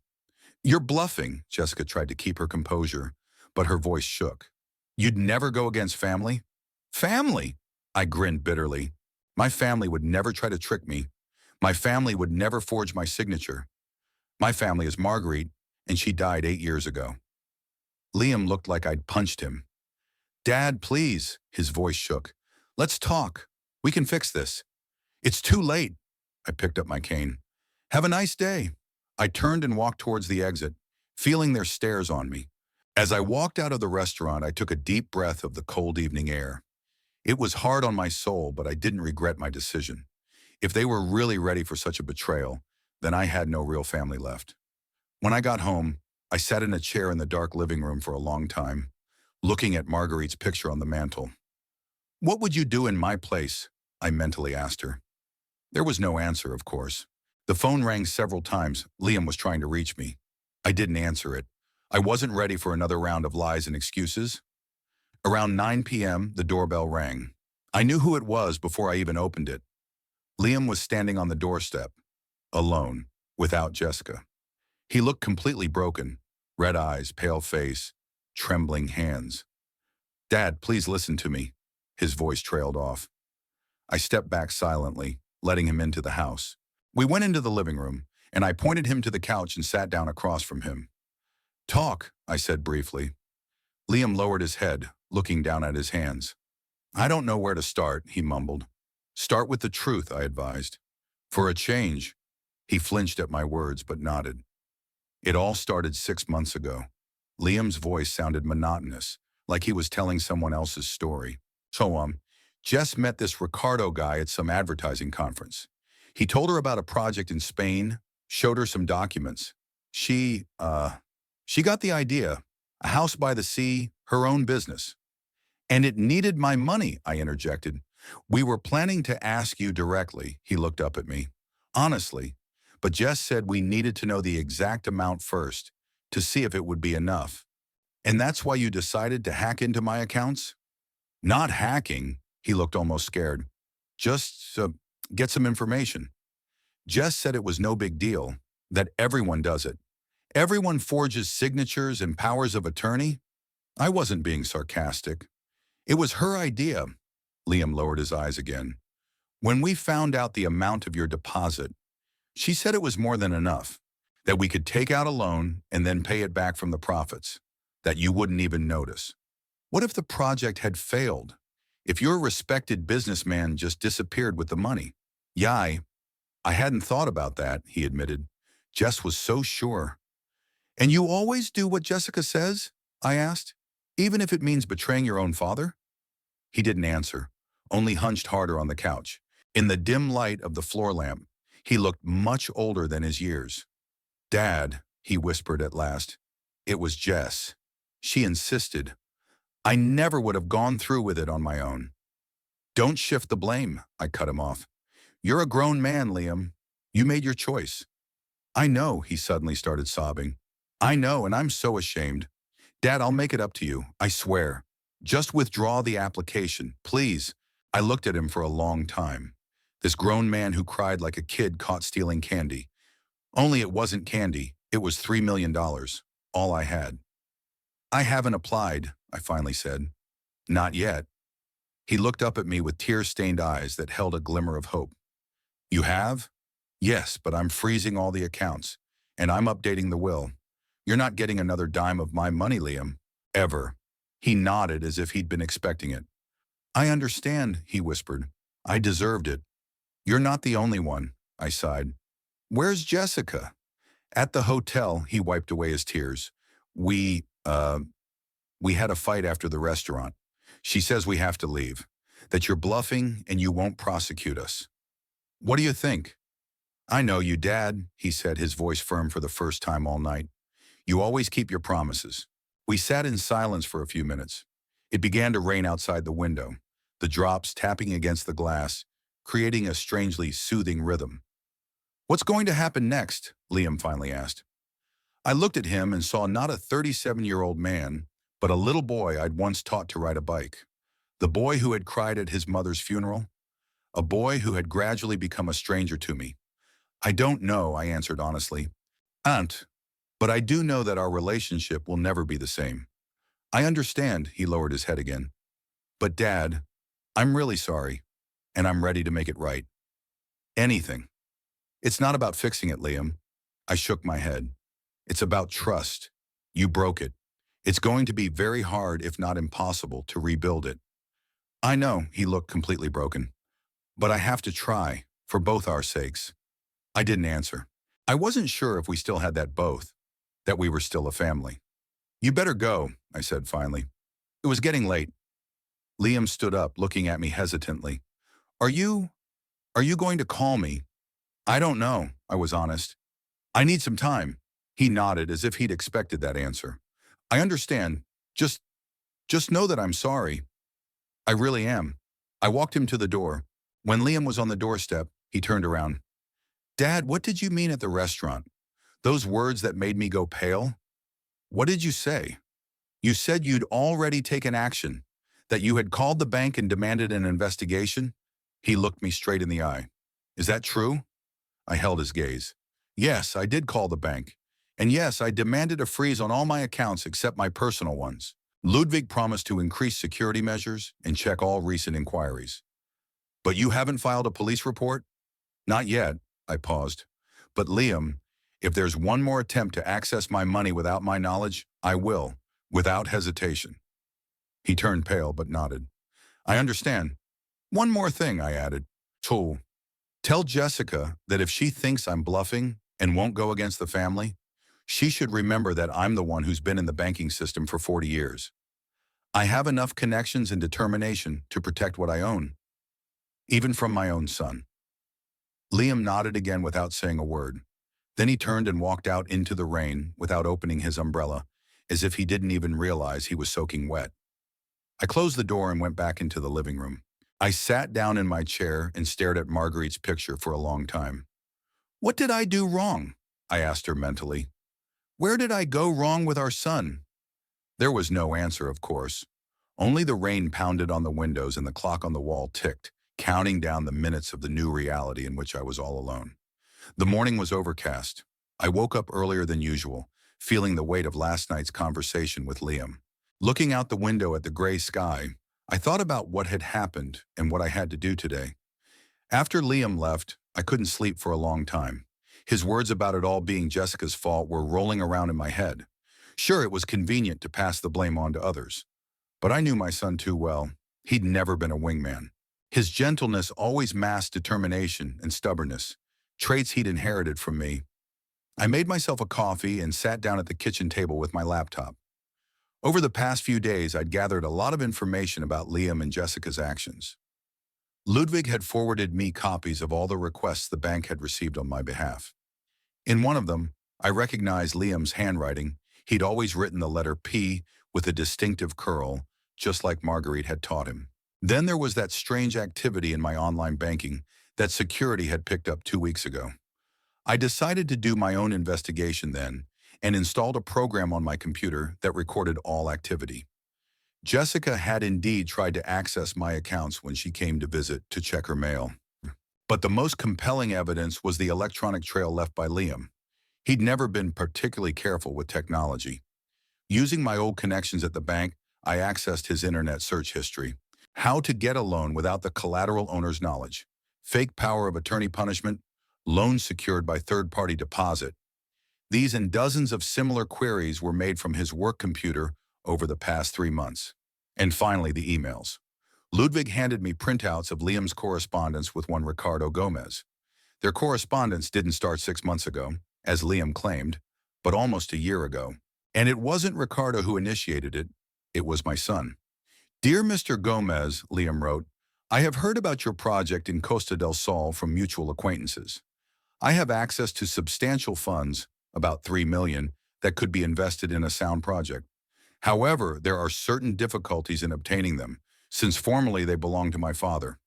You're bluffing, Jessica tried to keep her composure, but her voice shook. You'd never go against family? Family? I grinned bitterly. My family would never try to trick me. My family would never forge my signature. My family is Marguerite, and she died 8 years ago. Liam looked like I'd punched him. Dad, please, his voice shook. Let's talk. We can fix this. It's too late. I picked up my cane. Have a nice day. I turned and walked towards the exit, feeling their stares on me. As I walked out of the restaurant, I took a deep breath of the cold evening air. It was hard on my soul, but I didn't regret my decision. If they were really ready for such a betrayal, then I had no real family left. When I got home, I sat in a chair in the dark living room for a long time, looking at Marguerite's picture on the mantel. What would you do in my place? I mentally asked her. There was no answer, of course. The phone rang several times. Liam was trying to reach me. I didn't answer it. I wasn't ready for another round of lies and excuses. Around 9 p.m., the doorbell rang. I knew who it was before I even opened it. Liam was standing on the doorstep, alone, without Jessica. He looked completely broken, red eyes, pale face, trembling hands. Dad, please listen to me. His voice trailed off. I stepped back silently, letting him into the house. We went into the living room, and I pointed him to the couch and sat down across from him. Talk, I said briefly. Liam lowered his head, looking down at his hands. I don't know where to start, he mumbled. Start with the truth, I advised. For a change. He flinched at my words but nodded. It all started 6 months ago. Liam's voice sounded monotonous, like he was telling someone else's story. Jess met this Ricardo guy at some advertising conference. He told her about a project in Spain, showed her some documents. She got the idea. A house by the sea, her own business. And it needed my money, I interjected. We were planning to ask you directly, he looked up at me. Honestly, but Jess said we needed to know the exact amount first, to see if it would be enough. And that's why you decided to hack into my accounts? Not hacking, he looked almost scared. Just get some information. Jess said it was no big deal, that everyone does it. Everyone forges signatures and powers of attorney. I wasn't being sarcastic. It was her idea. Liam lowered his eyes again. When we found out the amount of your deposit, she said it was more than enough, that we could take out a loan and then pay it back from the profits, that you wouldn't even notice. What if the project had failed? If your respected businessman just disappeared with the money? Yeah, I hadn't thought about that, he admitted. Jess was so sure. And you always do what Jessica says? I asked. Even if it means betraying your own father? He didn't answer, only hunched harder on the couch. In the dim light of the floor lamp, he looked much older than his years. Dad, he whispered at last. It was Jess. She insisted. I never would have gone through with it on my own. Don't shift the blame, I cut him off. You're a grown man, Liam. You made your choice. I know, he suddenly started sobbing. I know, and I'm so ashamed. Dad, I'll make it up to you, I swear. Just withdraw the application, please. I looked at him for a long time. This grown man who cried like a kid caught stealing candy. Only it wasn't candy, it was $3 million, all I had. I haven't applied, I finally said. Not yet. He looked up at me with tear-stained eyes that held a glimmer of hope. You have? Yes, but I'm freezing all the accounts, and I'm updating the will. You're not getting another dime of my money, Liam. Ever. He nodded as if he'd been expecting it. I understand, he whispered. I deserved it. You're not the only one, I sighed. Where's Jessica? At the hotel, he wiped away his tears. We had a fight after the restaurant. She says we have to leave, that you're bluffing and you won't prosecute us. What do you think? I know you, Dad, he said, his voice firm for the first time all night. You always keep your promises. We sat in silence for a few minutes. It began to rain outside the window, the drops tapping against the glass, creating a strangely soothing rhythm. What's going to happen next? Liam finally asked. I looked at him and saw not a 37-year-old man, but a little boy I'd once taught to ride a bike. The boy who had cried at his mother's funeral. A boy who had gradually become a stranger to me. I don't know, I answered honestly. Aunt, but I do know that our relationship will never be the same. I understand, he lowered his head again. But Dad, I'm really sorry, and I'm ready to make it right. Anything. It's not about fixing it, Liam. I shook my head. It's about trust. You broke it. It's going to be very hard, if not impossible, to rebuild it. I know, he looked completely broken. But I have to try, for both our sakes. I didn't answer. I wasn't sure if we still had that both, that we were still a family. You better go, I said finally. It was getting late. Liam stood up, looking at me hesitantly. Are you going to call me? I don't know, I was honest. I need some time. He nodded as if he'd expected that answer. I understand. Just, just know that I'm sorry. I really am. I walked him to the door. When Liam was on the doorstep, he turned around. Dad, what did you mean at the restaurant? Those words that made me go pale? What did you say? You said you'd already taken action, that you had called the bank and demanded an investigation? He looked me straight in the eye. Is that true? I held his gaze. Yes, I did call the bank. And yes, I demanded a freeze on all my accounts except my personal ones. Ludwig promised to increase security measures and check all recent inquiries. But you haven't filed a police report? Not yet, I paused. But Liam, if there's one more attempt to access my money without my knowledge, I will, without hesitation. He turned pale but nodded. I understand. One more thing, I added. Tool. Tell Jessica that if she thinks I'm bluffing and won't go against the family, she should remember that I'm the one who's been in the banking system for 40 years. I have enough connections and determination to protect what I own, even from my own son. Liam nodded again without saying a word. Then he turned and walked out into the rain without opening his umbrella, as if he didn't even realize he was soaking wet. I closed the door and went back into the living room. I sat down in my chair and stared at Marguerite's picture for a long time. What did I do wrong? I asked her mentally. Where did I go wrong with our son? There was no answer, of course. Only the rain pounded on the windows and the clock on the wall ticked, counting down the minutes of the new reality in which I was all alone. The morning was overcast. I woke up earlier than usual, feeling the weight of last night's conversation with Liam. Looking out the window at the gray sky, I thought about what had happened and what I had to do today. After Liam left, I couldn't sleep for a long time. His words about it all being Jessica's fault were rolling around in my head. Sure, it was convenient to pass the blame on to others. But I knew my son too well. He'd never been a wingman. His gentleness always masked determination and stubbornness, traits he'd inherited from me. I made myself a coffee and sat down at the kitchen table with my laptop. Over the past few days, I'd gathered a lot of information about Liam and Jessica's actions. Ludwig had forwarded me copies of all the requests the bank had received on my behalf. In one of them, I recognized Liam's handwriting. He'd always written the letter P with a distinctive curl, just like Marguerite had taught him. Then there was that strange activity in my online banking that security had picked up 2 weeks ago. I decided to do my own investigation then and installed a program on my computer that recorded all activity. Jessica had indeed tried to access my accounts when she came to visit to check her mail. But the most compelling evidence was the electronic trail left by Liam. He'd never been particularly careful with technology. Using my old connections at the bank, I accessed his internet search history. How to get a loan without the collateral owner's knowledge. Fake power of attorney punishment. Loans secured by third-party deposit. These and dozens of similar queries were made from his work computer over the past 3 months. And finally, the emails. Ludwig handed me printouts of Liam's correspondence with one Ricardo Gomez. Their correspondence didn't start 6 months ago, as Liam claimed, but almost a year ago. And it wasn't Ricardo who initiated it, it was my son. Dear Mr. Gomez, Liam wrote, I have heard about your project in Costa del Sol from mutual acquaintances. I have access to substantial funds, about $3 million, that could be invested in a sound project. However, there are certain difficulties in obtaining them, since formerly they belonged to my father.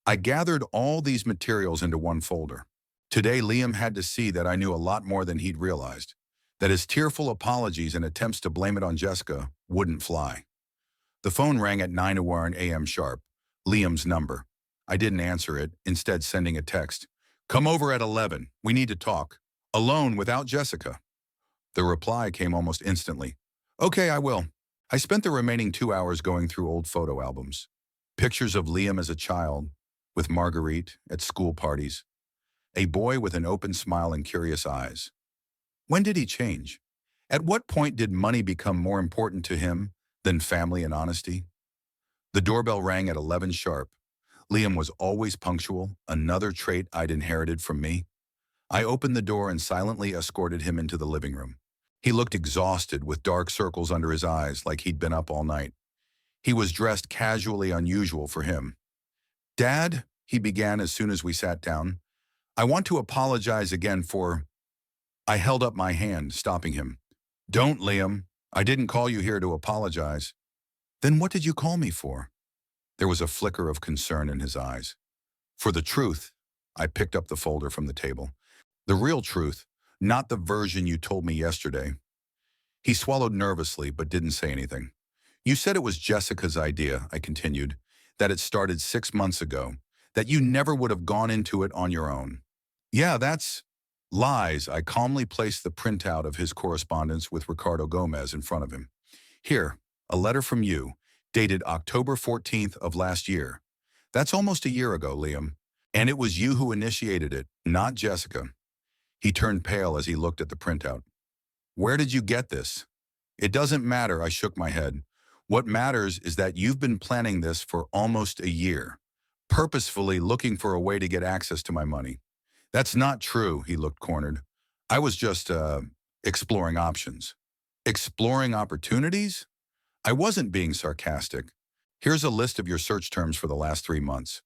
I gathered all these materials into one folder. Today, Liam had to see that I knew a lot more than he'd realized, that his tearful apologies and attempts to blame it on Jessica wouldn't fly. The phone rang at 9:01 a.m. sharp, Liam's number. I didn't answer it, instead sending a text. Come over at 11. We need to talk. Alone without Jessica. The reply came almost instantly. Okay, I will. I spent the remaining 2 hours going through old photo albums. Pictures of Liam as a child, with Marguerite at school parties. A boy with an open smile and curious eyes. When did he change? At what point did money become more important to him than family and honesty? The doorbell rang at 11 sharp. Liam was always punctual, another trait I'd inherited from me. I opened the door and silently escorted him into the living room. He looked exhausted with dark circles under his eyes like he'd been up all night. He was dressed casually unusual for him. Dad, he began as soon as we sat down, I want to apologize again for... I held up my hand, stopping him. Don't, Liam. I didn't call you here to apologize. Then what did you call me for? There was a flicker of concern in his eyes. For the truth, I picked up the folder from the table. The real truth, not the version you told me yesterday. He swallowed nervously but didn't say anything. You said it was Jessica's idea, I continued, that it started 6 months ago, that you never would have gone into it on your own. Yeah, that's lies. I calmly placed the printout of his correspondence with Ricardo Gomez in front of him. Here, a letter from you, dated October 14th of last year. That's almost a year ago, Liam. And it was you who initiated it, not Jessica. He turned pale as he looked at the printout. Where did you get this? It doesn't matter, I shook my head. What matters is that you've been planning this for almost a year, purposefully looking for a way to get access to my money. That's not true, he looked cornered. I was just, exploring options. Exploring opportunities? I wasn't being sarcastic. Here's a list of your search terms for the last 3 months.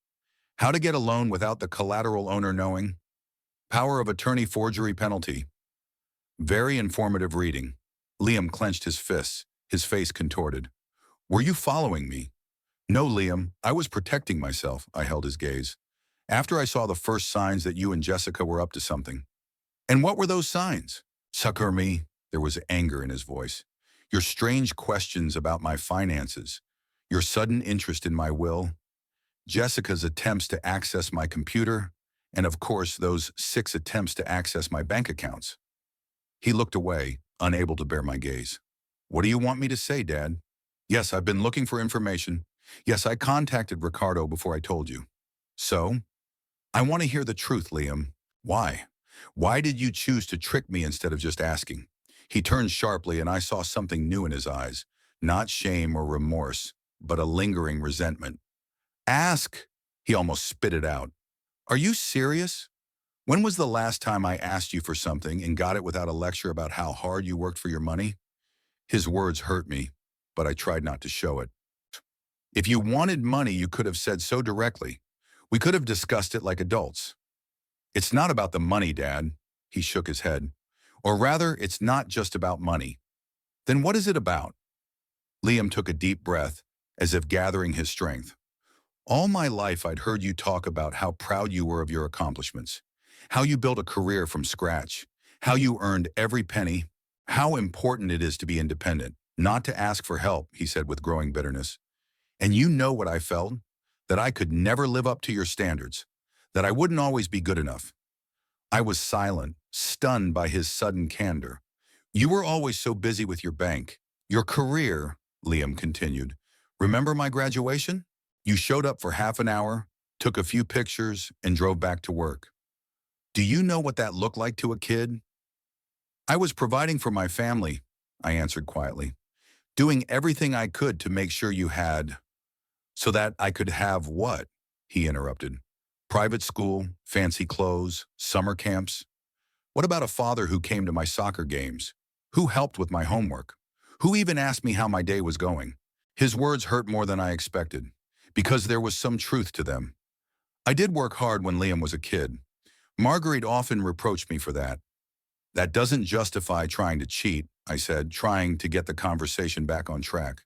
How to get a loan without the collateral owner knowing. Power of attorney forgery penalty. Very informative reading. Liam clenched his fists, his face contorted. Were you following me? No, Liam, I was protecting myself, I held his gaze. After I saw the first signs that you and Jessica were up to something. And what were those signs? Succor me. There was anger in his voice. Your strange questions about my finances. Your sudden interest in my will. Jessica's attempts to access my computer. And of course, those 6 attempts to access my bank accounts. He looked away, unable to bear my gaze. What do you want me to say, Dad? Yes, I've been looking for information. Yes, I contacted Ricardo before I told you. So? I want to hear the truth, Liam. Why? Why did you choose to trick me instead of just asking? He turned sharply and I saw something new in his eyes. Not shame or remorse, but a lingering resentment. Ask! He almost spit it out. Are you serious? When was the last time I asked you for something and got it without a lecture about how hard you worked for your money? His words hurt me, but I tried not to show it. If you wanted money, you could have said so directly. We could have discussed it like adults. It's not about the money, Dad. He shook his head. Or rather, it's not just about money. Then what is it about? Liam took a deep breath, as if gathering his strength. All my life I'd heard you talk about how proud you were of your accomplishments, how you built a career from scratch, how you earned every penny, how important it is to be independent, not to ask for help, he said with growing bitterness. And you know what I felt? That I could never live up to your standards, that I wouldn't always be good enough. I was silent, stunned by his sudden candor. You were always so busy with your bank. Your career, Liam continued. Remember my graduation? You showed up for half an hour, took a few pictures, and drove back to work. Do you know what that looked like to a kid? I was providing for my family, I answered quietly. Doing everything I could to make sure you had... So that I could have what? He interrupted. Private school, fancy clothes, summer camps. What about a father who came to my soccer games? Who helped with my homework? Who even asked me how my day was going? His words hurt more than I expected, because there was some truth to them. I did work hard when Liam was a kid. Marguerite often reproached me for that. That doesn't justify trying to cheat, I said, trying to get the conversation back on track.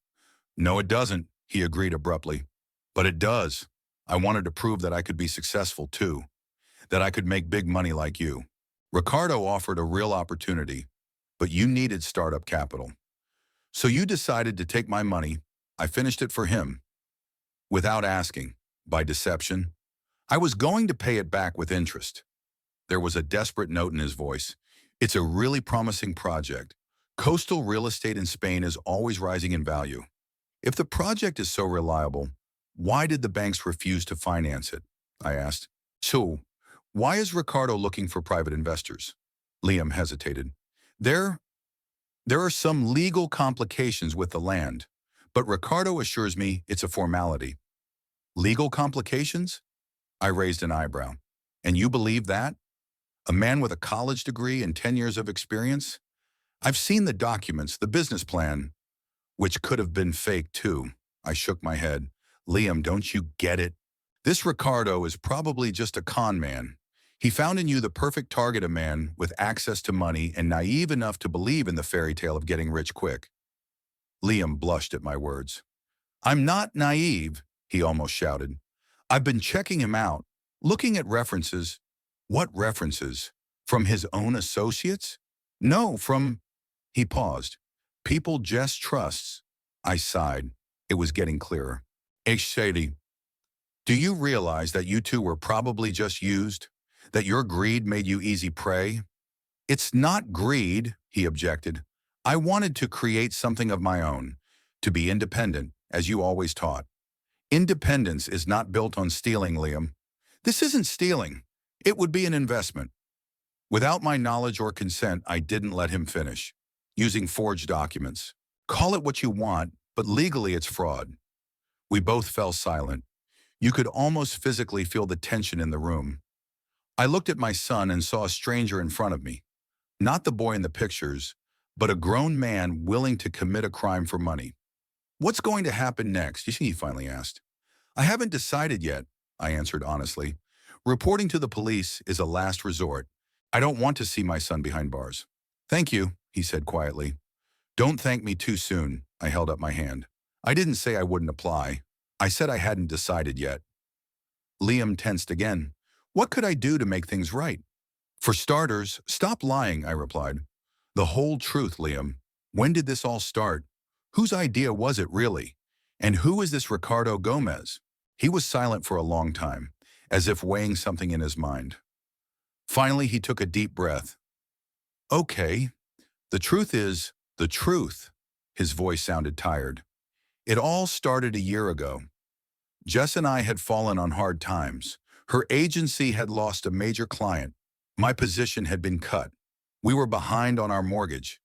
No, it doesn't, he agreed abruptly. But it does. I wanted to prove that I could be successful too, that I could make big money like you. Ricardo offered a real opportunity, but you needed startup capital. So you decided to take my money. I finished it for him. Without asking, by deception. I was going to pay it back with interest. There was a desperate note in his voice. It's a really promising project. Coastal real estate in Spain is always rising in value. If the project is so reliable, why did the banks refuse to finance it? I asked. So, why is Ricardo looking for private investors? Liam hesitated. There, there are some legal complications with the land, but Ricardo assures me it's a formality. Legal complications? I raised an eyebrow. And you believe that? A man with a college degree and 10 years of experience? I've seen the documents, the business plan, which could have been fake too. I shook my head. Liam, don't you get it? This Ricardo is probably just a con man. He found in you the perfect target, a man with access to money and naive enough to believe in the fairy tale of getting rich quick. Liam blushed at my words. I'm not naive, he almost shouted. I've been checking him out, looking at references. What references? From his own associates? No, from... He paused. People just trusts. I sighed. It was getting clearer. Shady, do you realize that you two were probably just used? That your greed made you easy prey? It's not greed, he objected. I wanted to create something of my own, to be independent, as you always taught. Independence is not built on stealing, Liam. This isn't stealing. It would be an investment. Without my knowledge or consent, I didn't let him finish. Using forged documents. Call it what you want, but legally it's fraud. We both fell silent. You could almost physically feel the tension in the room. I looked at my son and saw a stranger in front of me. Not the boy in the pictures, but a grown man willing to commit a crime for money. What's going to happen next? He finally asked. I haven't decided yet, I answered honestly. Reporting to the police is a last resort. I don't want to see my son behind bars. Thank you, he said quietly. Don't thank me too soon, I held up my hand. I didn't say I wouldn't apply. I said I hadn't decided yet. Liam tensed again. What could I do to make things right? For starters, stop lying, I replied. The whole truth, Liam. When did this all start? Whose idea was it really? And who is this Ricardo Gomez? He was silent for a long time, as if weighing something in his mind. Finally, he took a deep breath. Okay, the truth is the truth. His voice sounded tired. It all started a year ago. Jess and I had fallen on hard times. Her agency had lost a major client. My position had been cut. We were behind on our mortgage.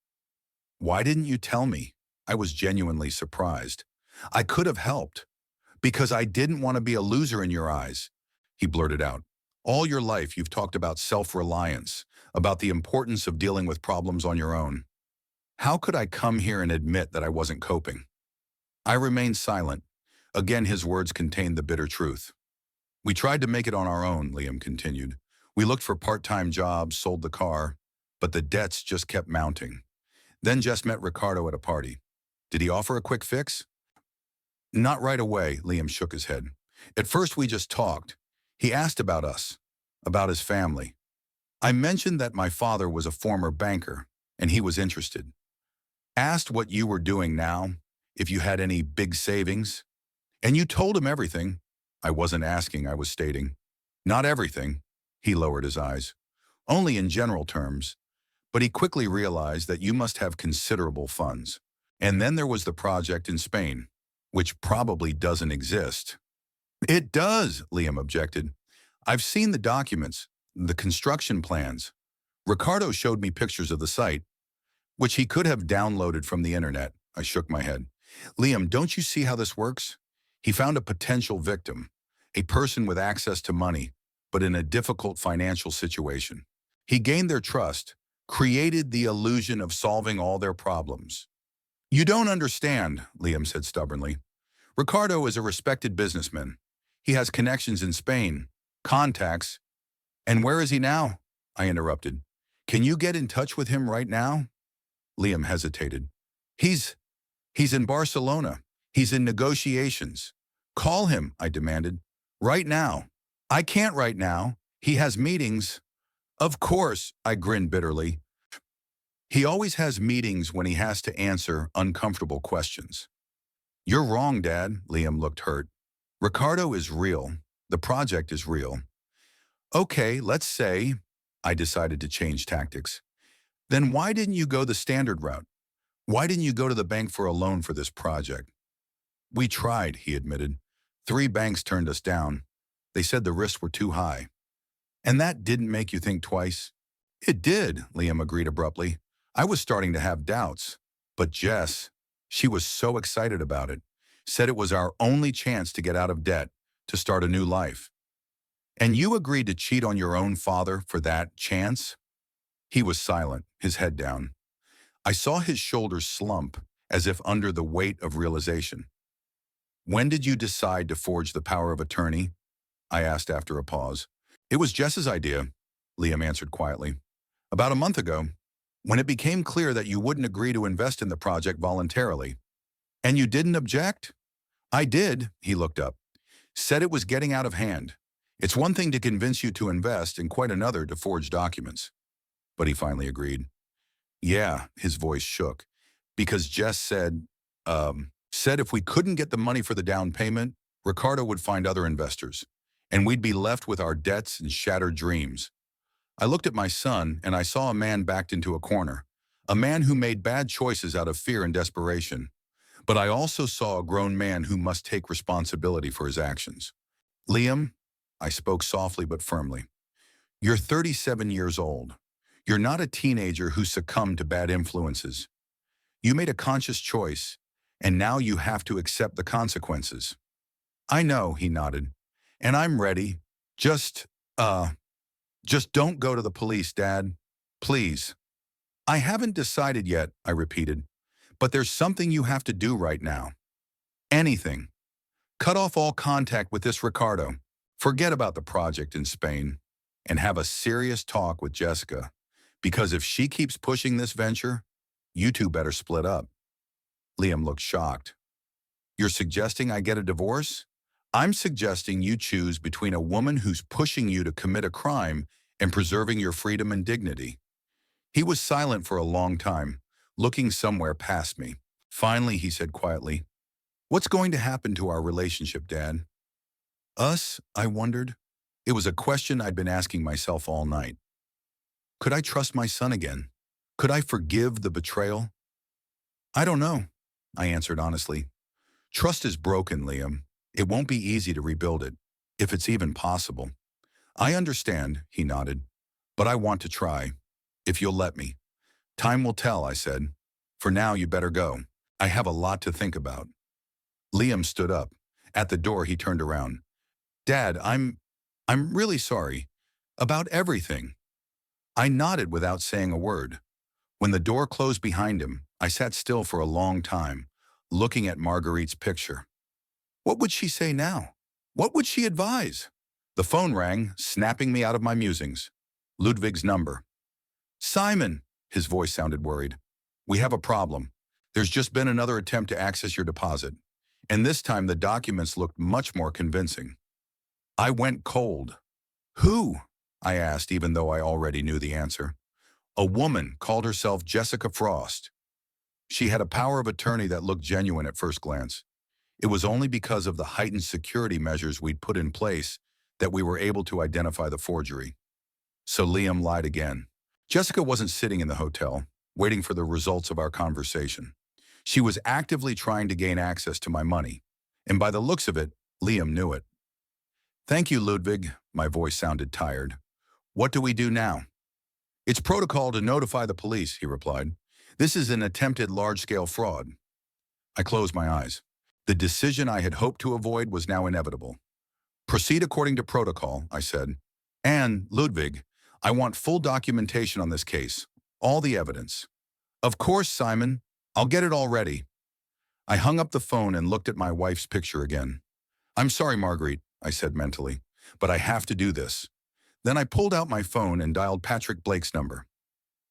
Why didn't you tell me? I was genuinely surprised. I could have helped. Because I didn't want to be a loser in your eyes, he blurted out. All your life you've talked about self-reliance, about the importance of dealing with problems on your own. How could I come here and admit that I wasn't coping? I remained silent. Again, his words contained the bitter truth. We tried to make it on our own, Liam continued. We looked for part-time jobs, sold the car, but the debts just kept mounting. Then Jess met Ricardo at a party. Did he offer a quick fix? Not right away, Liam shook his head. At first we just talked. He asked about us, about his family. I mentioned that my father was a former banker, and he was interested. Asked what you were doing now, if you had any big savings. And you told him everything. I wasn't asking, I was stating. Not everything, he lowered his eyes. Only in general terms. But he quickly realized that you must have considerable funds. And then there was the project in Spain, which probably doesn't exist. It does, Liam objected. I've seen the documents, the construction plans. Ricardo showed me pictures of the site, which he could have downloaded from the internet. I shook my head. Liam, don't you see how this works? He found a potential victim, a person with access to money, but in a difficult financial situation. He gained their trust, created the illusion of solving all their problems. You don't understand, Liam said stubbornly. Ricardo is a respected businessman. He has connections in Spain, contacts. And where is he now? I interrupted. Can you get in touch with him right now? Liam hesitated. He's in Barcelona. He's in negotiations. Call him, I demanded. Right now. I can't right now. He has meetings. Of course, I grinned bitterly. He always has meetings when he has to answer uncomfortable questions. You're wrong, Dad, Liam looked hurt. Ricardo is real. The project is real. Okay, let's say I decided to change tactics. Then why didn't you go the standard route? Why didn't you go to the bank for a loan for this project? We tried, he admitted. 3 banks turned us down. They said the risks were too high. And that didn't make you think twice? It did, Liam agreed abruptly. I was starting to have doubts. But Jess, she was so excited about it, said it was our only chance to get out of debt, to start a new life. And you agreed to cheat on your own father for that chance? He was silent, his head down. I saw his shoulders slump, as if under the weight of realization. When did you decide to forge the power of attorney? I asked after a pause. It was Jess's idea, Liam answered quietly. About a month ago, when it became clear that you wouldn't agree to invest in the project voluntarily. And you didn't object? I did, he looked up. Said it was getting out of hand. It's one thing to convince you to invest and quite another to forge documents. But he finally agreed. Yeah, his voice shook. Because Jess said if we couldn't get the money for the down payment, Ricardo would find other investors, and we'd be left with our debts and shattered dreams. I looked at my son, and I saw a man backed into a corner, a man who made bad choices out of fear and desperation. But I also saw a grown man who must take responsibility for his actions. Liam, I spoke softly but firmly, you're 37 years old. You're not a teenager who succumbed to bad influences. You made a conscious choice, and now you have to accept the consequences. I know, he nodded, and I'm ready. Just don't go to the police, Dad. Please. I haven't decided yet, I repeated, but there's something you have to do right now. Anything. Cut off all contact with this Ricardo. Forget about the project in Spain, and have a serious talk with Jessica, because if she keeps pushing this venture, you two better split up. Liam looked shocked. You're suggesting I get a divorce? I'm suggesting you choose between a woman who's pushing you to commit a crime and preserving your freedom and dignity. He was silent for a long time, looking somewhere past me. Finally, he said quietly, what's going to happen to our relationship, Dad? Us, I wondered. It was a question I'd been asking myself all night. Could I trust my son again? Could I forgive the betrayal? I don't know, I answered honestly. Trust is broken, Liam. It won't be easy to rebuild it, if it's even possible. I understand, he nodded, but I want to try, if you'll let me. Time will tell, I said. For now, you better go. I have a lot to think about. Liam stood up. At the door, he turned around. Dad, I'm really sorry. About everything. I nodded without saying a word. When the door closed behind him, I sat still for a long time, looking at Marguerite's picture. What would she say now? What would she advise? The phone rang, snapping me out of my musings. Ludwig's number. Simon, his voice sounded worried. We have a problem. There's just been another attempt to access your deposit, and this time the documents looked much more convincing. I went cold. Who? I asked, even though I already knew the answer. A woman called herself Jessica Frost. She had a power of attorney that looked genuine at first glance. It was only because of the heightened security measures we'd put in place that we were able to identify the forgery. So Liam lied again. Jessica wasn't sitting in the hotel, waiting for the results of our conversation. She was actively trying to gain access to my money, and by the looks of it, Liam knew it. Thank you, Ludwig. My voice sounded tired. What do we do now? It's protocol to notify the police, he replied. This is an attempted large-scale fraud. I closed my eyes. The decision I had hoped to avoid was now inevitable. Proceed according to protocol, I said. And, Ludwig, I want full documentation on this case. All the evidence. Of course, Simon. I'll get it all ready. I hung up the phone and looked at my wife's picture again. I'm sorry, Marguerite, I said mentally, but I have to do this. Then I pulled out my phone and dialed Patrick Blake's number.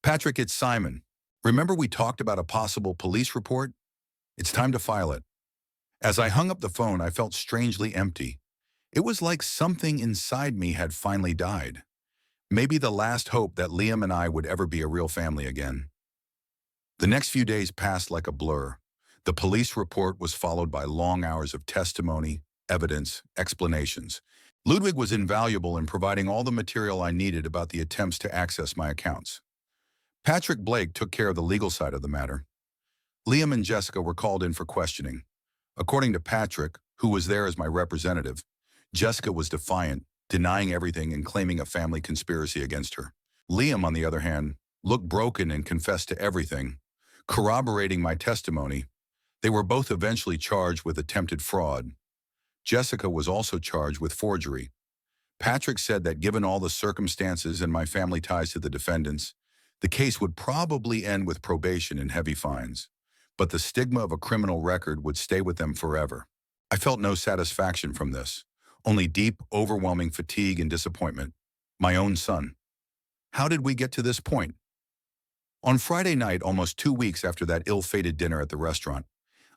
Patrick, it's Simon. Remember we talked about a possible police report? It's time to file it. As I hung up the phone, I felt strangely empty. It was like something inside me had finally died. Maybe the last hope that Liam and I would ever be a real family again. The next few days passed like a blur. The police report was followed by long hours of testimony, evidence, explanations. Ludwig was invaluable in providing all the material I needed about the attempts to access my accounts. Patrick Blake took care of the legal side of the matter. Liam and Jessica were called in for questioning. According to Patrick, who was there as my representative, Jessica was defiant, denying everything and claiming a family conspiracy against her. Liam, on the other hand, looked broken and confessed to everything, corroborating my testimony. They were both eventually charged with attempted fraud. Jessica was also charged with forgery. Patrick said that given all the circumstances and my family ties to the defendants, the case would probably end with probation and heavy fines, but the stigma of a criminal record would stay with them forever. I felt no satisfaction from this, only deep, overwhelming fatigue and disappointment. My own son. How did we get to this point? On Friday night, almost 2 weeks after that ill-fated dinner at the restaurant,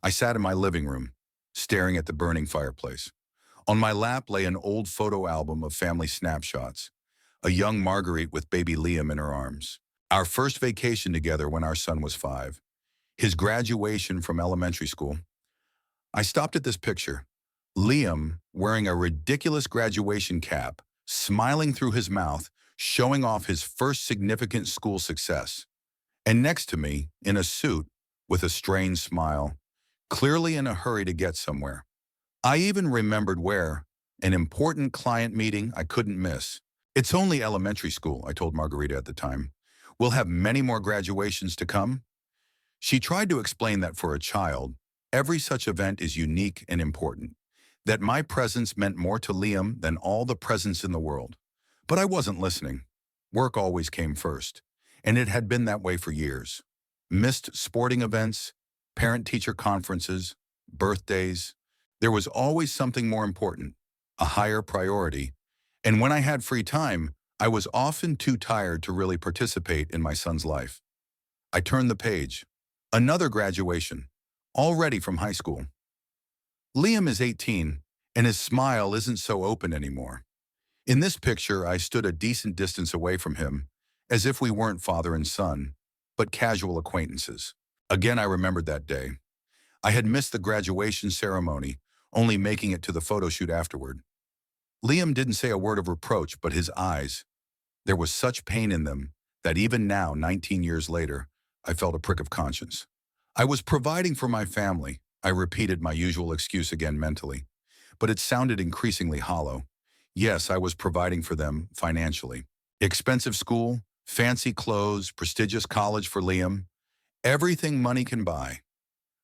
I sat in my living room, staring at the burning fireplace. On my lap lay an old photo album of family snapshots, a young Marguerite with baby Liam in her arms. Our first vacation together when our son was 5. His graduation from elementary school. I stopped at this picture. Liam, wearing a ridiculous graduation cap, smiling through his mouth, showing off his first significant school success. And next to me, in a suit, with a strained smile, clearly in a hurry to get somewhere. I even remembered where, an important client meeting I couldn't miss. It's only elementary school, I told Margarita at the time. We'll have many more graduations to come. She tried to explain that for a child, every such event is unique and important, that my presence meant more to Liam than all the presents in the world. But I wasn't listening. Work always came first, and it had been that way for years. Missed sporting events, parent-teacher conferences, birthdays. There was always something more important, a higher priority, and when I had free time, I was often too tired to really participate in my son's life. I turned the page. Another graduation, already from high school. Liam is 18, and his smile isn't so open anymore. In this picture, I stood a decent distance away from him, as if we weren't father and son, but casual acquaintances. Again, I remembered that day. I had missed the graduation ceremony, only making it to the photo shoot afterward. Liam didn't say a word of reproach, but his eyes, there was such pain in them that even now, 19 years later, I felt a prick of conscience. I was providing for my family. I repeated my usual excuse again mentally, but it sounded increasingly hollow. Yes, I was providing for them financially. Expensive school, fancy clothes, prestigious college for Liam, everything money can buy.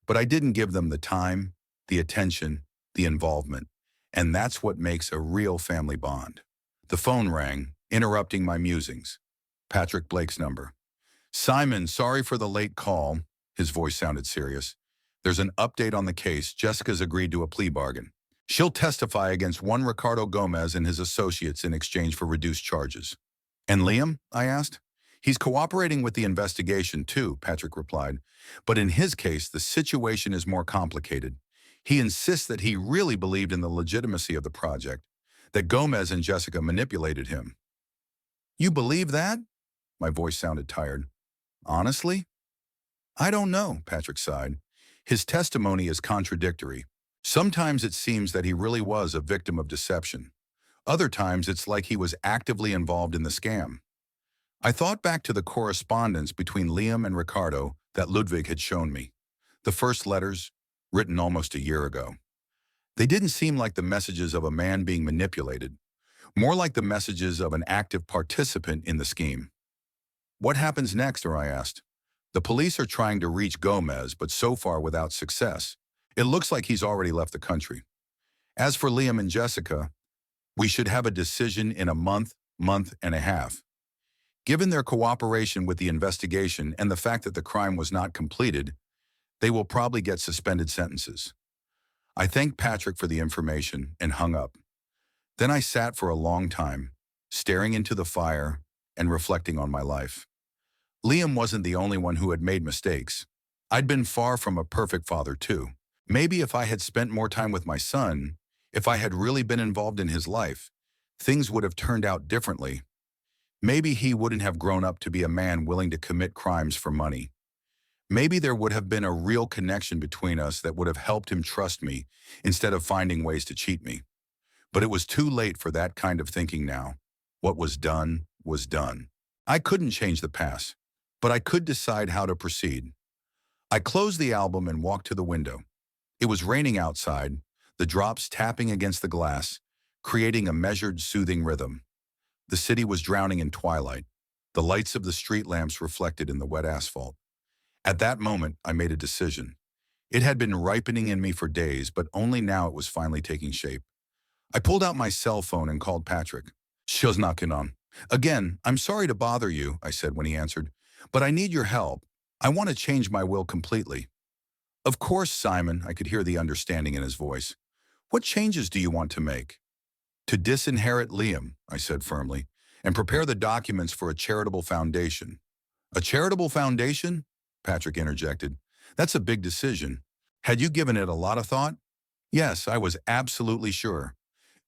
But I didn't give them the time, the attention, the involvement, and that's what makes a real family bond. The phone rang, interrupting my musings. Patrick Blake's number. "Simon, sorry for the late call." His voice sounded serious. "There's an update on the case. Jessica's agreed to a plea bargain. She'll testify against one Ricardo Gomez and his associates in exchange for reduced charges." "And Liam?" I asked. "He's cooperating with the investigation too," Patrick replied. "But in his case, the situation is more complicated. He insists that he really believed in the legitimacy of the project, that Gomez and Jessica manipulated him." "You believe that?" My voice sounded tired. "Honestly? I don't know," Patrick sighed. "His testimony is contradictory. Sometimes it seems that he really was a victim of deception. Other times it's like he was actively involved in the scam." I thought back to the correspondence between Liam and Ricardo that Ludwig had shown me. The first letters, written almost a year ago. They didn't seem like the messages of a man being manipulated, more like the messages of an active participant in the scheme. "What happens next?" I asked. "The police are trying to reach Gomez, but so far without success. It looks like he's already left the country. As for Liam and Jessica, we should have a decision in a month and a half. Given their cooperation with the investigation and the fact that the crime was not completed, they will probably get suspended sentences." I thanked Patrick for the information and hung up. Then I sat for a long time, staring into the fire and reflecting on my life. Liam wasn't the only one who had made mistakes. I'd been far from a perfect father too. Maybe if I had spent more time with my son, if I had really been involved in his life, things would have turned out differently. Maybe he wouldn't have grown up to be a man willing to commit crimes for money. Maybe there would have been a real connection between us that would have helped him trust me instead of finding ways to cheat me. But it was too late for that kind of thinking now. What was done was done. I couldn't change the past, but I could decide how to proceed. I closed the album and walked to the window. It was raining outside, the drops tapping against the glass, creating a measured, soothing rhythm. The city was drowning in twilight, the lights of the street lamps reflected in the wet asphalt. At that moment, I made a decision. It had been ripening in me for days, but only now it was finally taking shape. I pulled out my cell phone and called Patrick. "She's knocking on. Again, I'm sorry to bother you," I said when he answered, "but I need your help. I want to change my will completely." "Of course, Simon," I could hear the understanding in his voice. "What changes do you want to make?" "To disinherit Liam," I said firmly, "and prepare the documents for a charitable foundation." "A charitable foundation?" Patrick interjected. "That's a big decision. Had you given it a lot of thought?" "Yes, I was absolutely sure.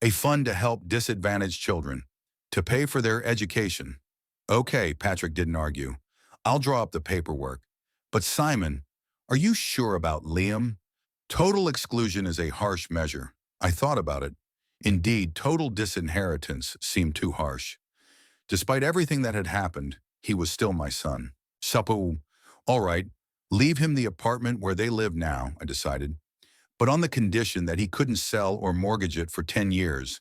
A fund to help disadvantaged children, to pay for their education." "Okay," Patrick didn't argue. "I'll draw up the paperwork. But Simon, are you sure about Liam? Total exclusion is a harsh measure." I thought about it. Indeed, total disinheritance seemed too harsh. Despite everything that had happened, he was still my son. "Suppo, all right, leave him the apartment where they live now," I decided, "but on the condition that he couldn't sell or mortgage it for 10 years,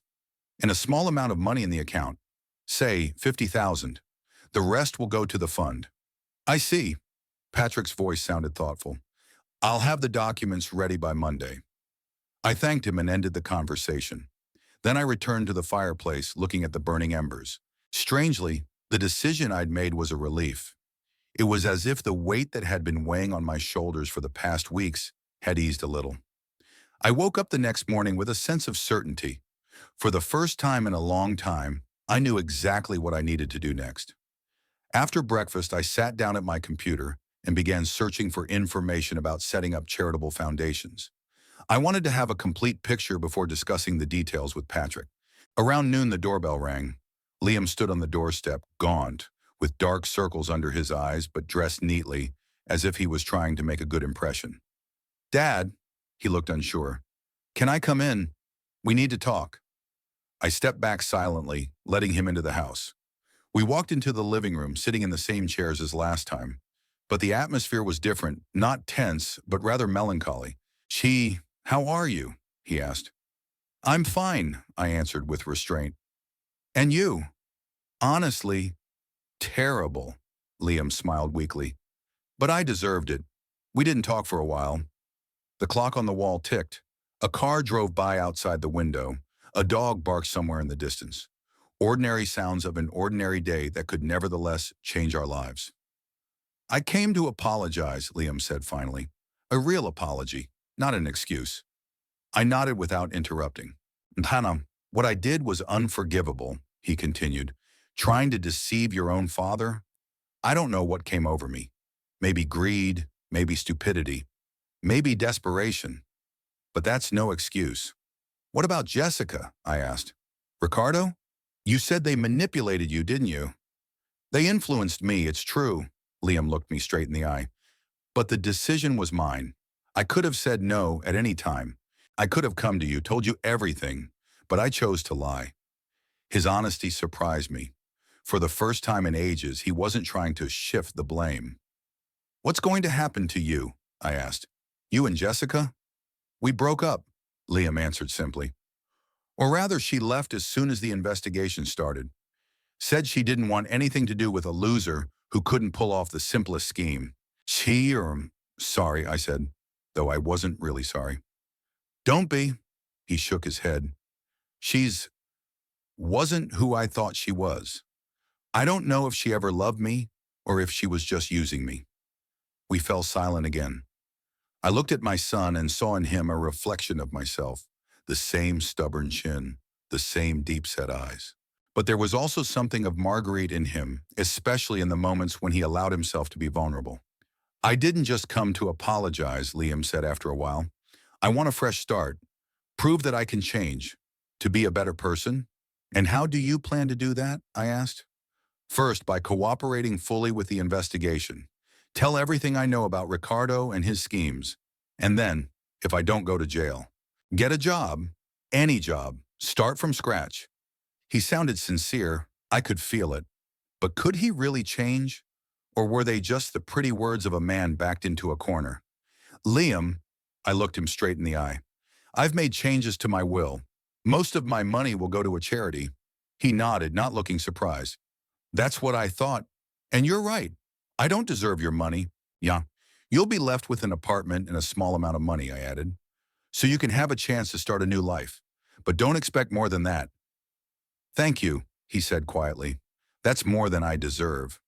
and a small amount of money in the account, say 50,000. The rest will go to the fund." "I see." Patrick's voice sounded thoughtful. "I'll have the documents ready by Monday." I thanked him and ended the conversation. Then I returned to the fireplace, looking at the burning embers. Strangely, the decision I'd made was a relief. It was as if the weight that had been weighing on my shoulders for the past weeks had eased a little. I woke up the next morning with a sense of certainty. For the first time in a long time, I knew exactly what I needed to do next. After breakfast, I sat down at my computer and began searching for information about setting up charitable foundations. I wanted to have a complete picture before discussing the details with Patrick. Around noon, the doorbell rang. Liam stood on the doorstep, gaunt, with dark circles under his eyes, but dressed neatly, as if he was trying to make a good impression. "Dad," he looked unsure. "Can I come in? We need to talk." I stepped back silently, letting him into the house. We walked into the living room, sitting in the same chairs as last time. But the atmosphere was different, not tense, but rather melancholy. "How are you?" he asked. "I'm fine," I answered with restraint. "And you?" "Honestly, terrible," Liam smiled weakly. "But I deserved it." We didn't talk for a while. The clock on the wall ticked. A car drove by outside the window. A dog barked somewhere in the distance. Ordinary sounds of an ordinary day that could nevertheless change our lives. "I came to apologize," Liam said finally. "A real apology, not an excuse." I nodded without interrupting. "Hannah, what I did was unforgivable," he continued. "Trying to deceive your own father? I don't know what came over me. Maybe greed, maybe stupidity, maybe desperation. But that's no excuse." "What about Jessica?" I asked. "Ricardo? You said they manipulated you, didn't you?" "They influenced me, it's true." Liam looked me straight in the eye. "But the decision was mine. I could have said no at any time. I could have come to you, told you everything, but I chose to lie." His honesty surprised me. For the first time in ages, he wasn't trying to shift the blame. "What's going to happen to you?" I asked. "You and Jessica?" "We broke up," Liam answered simply. "Or rather, she left as soon as the investigation started. Said she didn't want anything to do with a loser who couldn't pull off the simplest scheme. Sorry," I said, though I wasn't really sorry. "Don't be," he shook his head. "She's wasn't who I thought she was. I don't know if she ever loved me or if she was just using me." We fell silent again. I looked at my son and saw in him a reflection of myself, the same stubborn chin, the same deep-set eyes. But there was also something of Marguerite in him, especially in the moments when he allowed himself to be vulnerable. "I didn't just come to apologize," Liam said after a while. "I want a fresh start. Prove that I can change. To be a better person." "And how do you plan to do that?" I asked. "First, by cooperating fully with the investigation. Tell everything I know about Ricardo and his schemes. And then, if I don't go to jail, get a job, any job, Start from scratch. He sounded sincere. I could feel it. But could he really change? Or were they just the pretty words of a man backed into a corner? Liam, I looked him straight in the eye. I've made changes to my will. Most of my money will go to a charity. He nodded, not looking surprised. That's what I thought. And you're right. I don't deserve your money. Yeah. You'll be left with an apartment and a small amount of money, I added. So you can have a chance to start a new life. But don't expect more than that. Thank you, he said quietly. That's more than I deserve.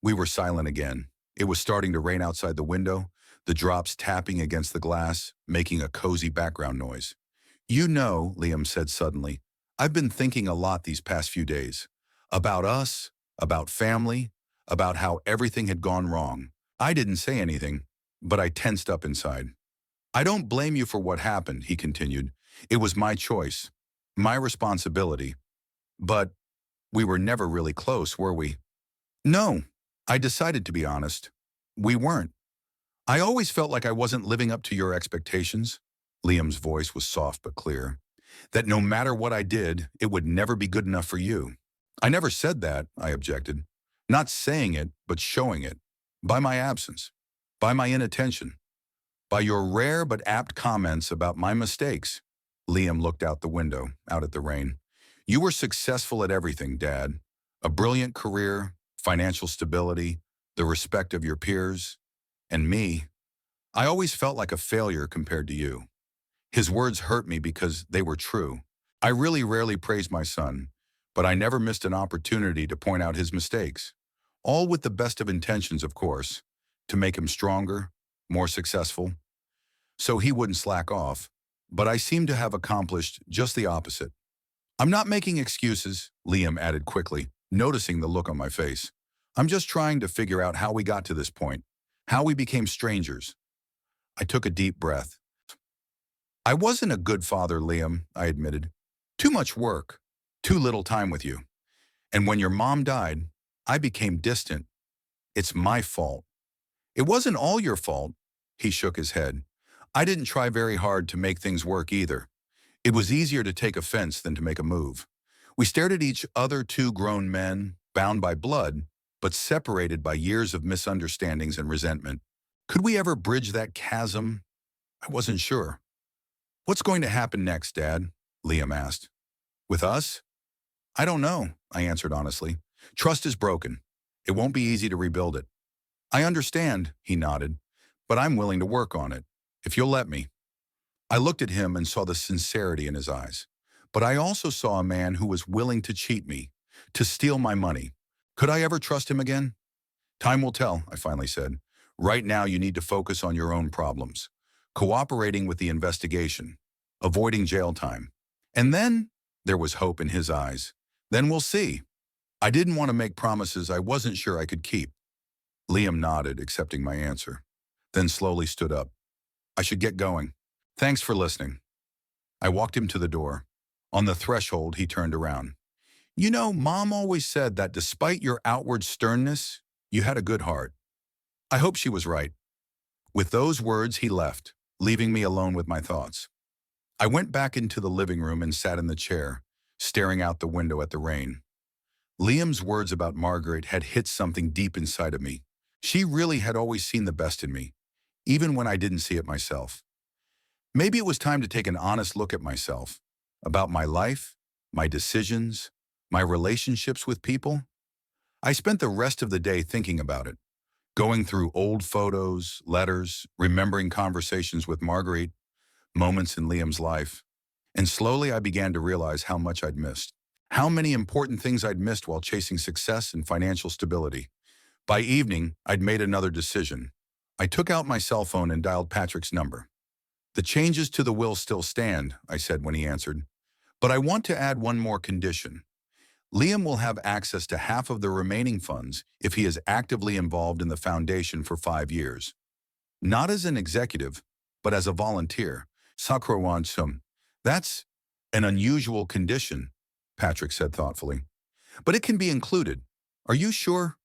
We were silent again. It was starting to rain outside the window, the drops tapping against the glass, making a cozy background noise. You know, Liam said suddenly, I've been thinking a lot these past few days. About us, about family, about how everything had gone wrong. I didn't say anything, but I tensed up inside. I don't blame you for what happened, he continued. It was my choice, my responsibility. But we were never really close, were we? No, I decided to be honest. We weren't. I always felt like I wasn't living up to your expectations. Liam's voice was soft but clear. That no matter what I did, it would never be good enough for you. I never said that, I objected. Not saying it, but showing it. By my absence. By my inattention. By your rare but apt comments about my mistakes. Liam looked out the window, out at the rain. You were successful at everything, Dad. A brilliant career, financial stability, the respect of your peers. And me, I always felt like a failure compared to you. His words hurt me because they were true. I really rarely praised my son, but I never missed an opportunity to point out his mistakes. All with the best of intentions, of course, to make him stronger, more successful. So he wouldn't slack off, but I seem to have accomplished just the opposite. I'm not making excuses, Liam added quickly, noticing the look on my face. I'm just trying to figure out how we got to this point, how we became strangers. I took a deep breath. I wasn't a good father, Liam, I admitted. Too much work, too little time with you. And when your mom died, I became distant. It's my fault. It wasn't all your fault, he shook his head. I didn't try very hard to make things work either. It was easier to take offense than to make a move. We stared at each other, two grown men, bound by blood, but separated by years of misunderstandings and resentment. Could we ever bridge that chasm? I wasn't sure. What's going to happen next, Dad? Liam asked. With us? I don't know, I answered honestly. Trust is broken. It won't be easy to rebuild it. I understand, he nodded, but I'm willing to work on it, if you'll let me. I looked at him and saw the sincerity in his eyes. But I also saw a man who was willing to cheat me, to steal my money. Could I ever trust him again? Time will tell, I finally said. Right now you need to focus on your own problems, cooperating with the investigation, avoiding jail time. And then there was hope in his eyes. Then we'll see. I didn't want to make promises I wasn't sure I could keep. Liam nodded, accepting my answer, then slowly stood up. I should get going. Thanks for listening. I walked him to the door. On the threshold, he turned around. You know, Mom always said that despite your outward sternness, you had a good heart. I hope she was right. With those words, he left, leaving me alone with my thoughts. I went back into the living room and sat in the chair, staring out the window at the rain. Liam's words about Margaret had hit something deep inside of me. She really had always seen the best in me, even when I didn't see it myself. Maybe it was time to take an honest look at myself, about my life, my decisions, my relationships with people. I spent the rest of the day thinking about it, going through old photos, letters, remembering conversations with Marguerite, moments in Liam's life. And slowly I began to realize how much I'd missed, how many important things I'd missed while chasing success and financial stability. By evening, I'd made another decision. I took out my cell phone and dialed Patrick's number. The changes to the will still stand, I said when he answered. But I want to add one more condition. Liam will have access to half of the remaining funds if he is actively involved in the foundation for 5 years. Not as an executive, but as a volunteer. Sakrawansum. That's an unusual condition, Patrick said thoughtfully. But it can be included. Are you sure?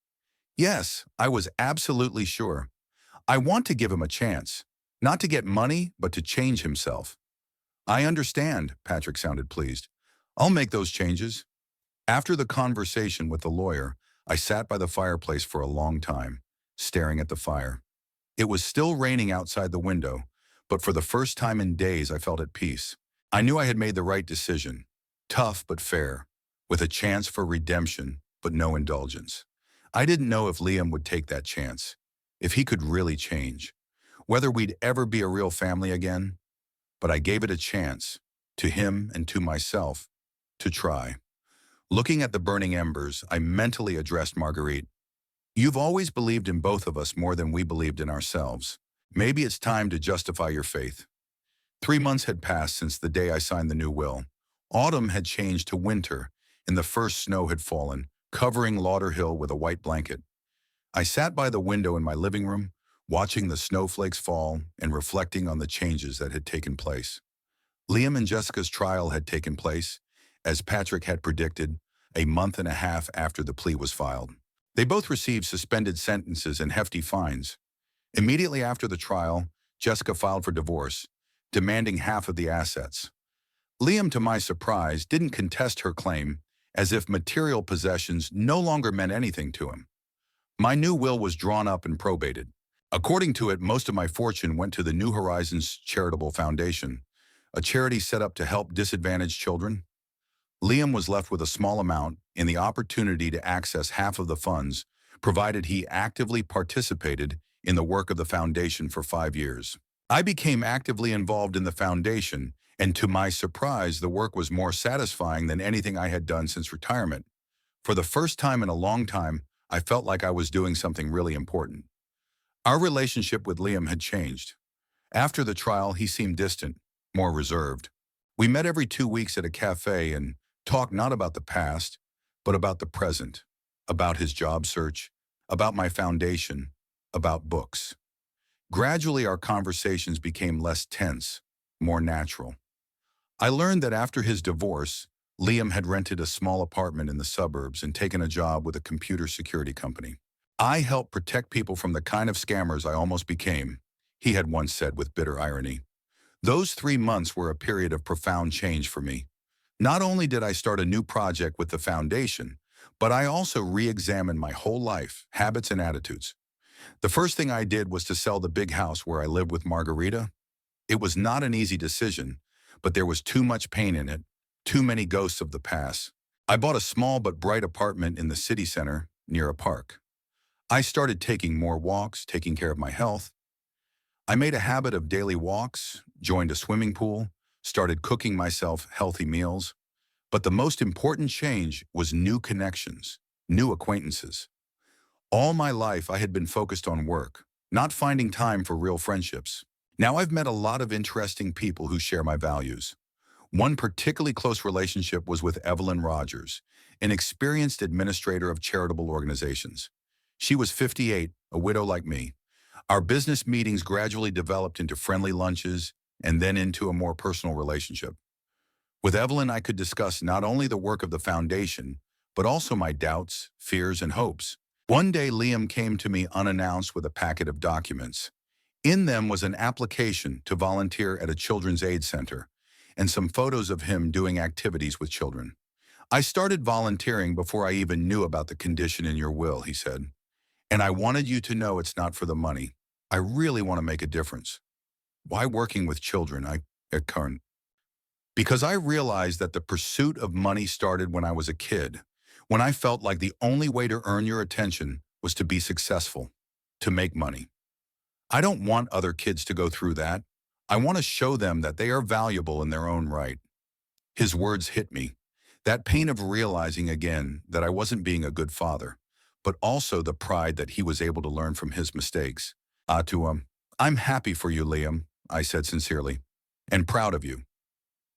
Yes, I was absolutely sure. I want to give him a chance. Not to get money, but to change himself. I understand, Patrick sounded pleased. I'll make those changes. After the conversation with the lawyer, I sat by the fireplace for a long time, staring at the fire. It was still raining outside the window, but for the first time in days I felt at peace. I knew I had made the right decision, tough but fair, with a chance for redemption but no indulgence. I didn't know if Liam would take that chance, if he could really change, whether we'd ever be a real family again, but I gave it a chance, to him and to myself, to try. Looking at the burning embers, I mentally addressed Marguerite. You've always believed in both of us more than we believed in ourselves. Maybe it's time to justify your faith. 3 months had passed since the day I signed the new will. Autumn had changed to winter, and the first snow had fallen, covering Lauderhill with a white blanket. I sat by the window in my living room, watching the snowflakes fall and reflecting on the changes that had taken place. Liam and Jessica's trial had taken place, as Patrick had predicted, a month and a half after the plea was filed. They both received suspended sentences and hefty fines. Immediately after the trial, Jessica filed for divorce, demanding half of the assets. Liam, to my surprise, didn't contest her claim, as if material possessions no longer meant anything to him. My new will was drawn up and probated. According to it, most of my fortune went to the New Horizons Charitable Foundation, a charity set up to help disadvantaged children. Liam was left with a small amount and the opportunity to access half of the funds, provided he actively participated in the work of the foundation for 5 years. I became actively involved in the foundation, and to my surprise, the work was more satisfying than anything I had done since retirement. For the first time in a long time, I felt like I was doing something really important. Our relationship with Liam had changed. After the trial, he seemed distant, more reserved. We met every 2 weeks at a cafe and talked not about the past, but about the present, about his job search, about my foundation, about books. Gradually, our conversations became less tense, more natural. I learned that after his divorce, Liam had rented a small apartment in the suburbs and taken a job with a computer security company. I helped protect people from the kind of scammers I almost became, he had once said with bitter irony. Those 3 months were a period of profound change for me. Not only did I start a new project with the foundation, but I also re-examined my whole life, habits and attitudes. The first thing I did was to sell the big house where I lived with Margarita. It was not an easy decision, but there was too much pain in it, too many ghosts of the past. I bought a small but bright apartment in the city center near a park. I started taking more walks, taking care of my health. I made a habit of daily walks, joined a swimming pool, started cooking myself healthy meals. But the most important change was new connections, new acquaintances. All my life I had been focused on work, not finding time for real friendships. Now I've met a lot of interesting people who share my values. One particularly close relationship was with Evelyn Rogers, an experienced administrator of charitable organizations. She was 58, a widow like me. Our business meetings gradually developed into friendly lunches and then into a more personal relationship. With Evelyn, I could discuss not only the work of the foundation, but also my doubts, fears, and hopes. One day, Liam came to me unannounced with a packet of documents. In them was an application to volunteer at a children's aid center and some photos of him doing activities with children. I started volunteering before I even knew about the condition in your will, he said. And I wanted you to know it's not for the money. I really want to make a difference. Why working with children? At current. Because I realized that the pursuit of money started when I was a kid, when I felt like the only way to earn your attention was to be successful, to make money. I don't want other kids to go through that. I want to show them that they are valuable in their own right. His words hit me. That pain of realizing again that I wasn't being a good father, but also the pride that he was able to learn from his mistakes. I'm happy for you, Liam, I said sincerely, and proud of you.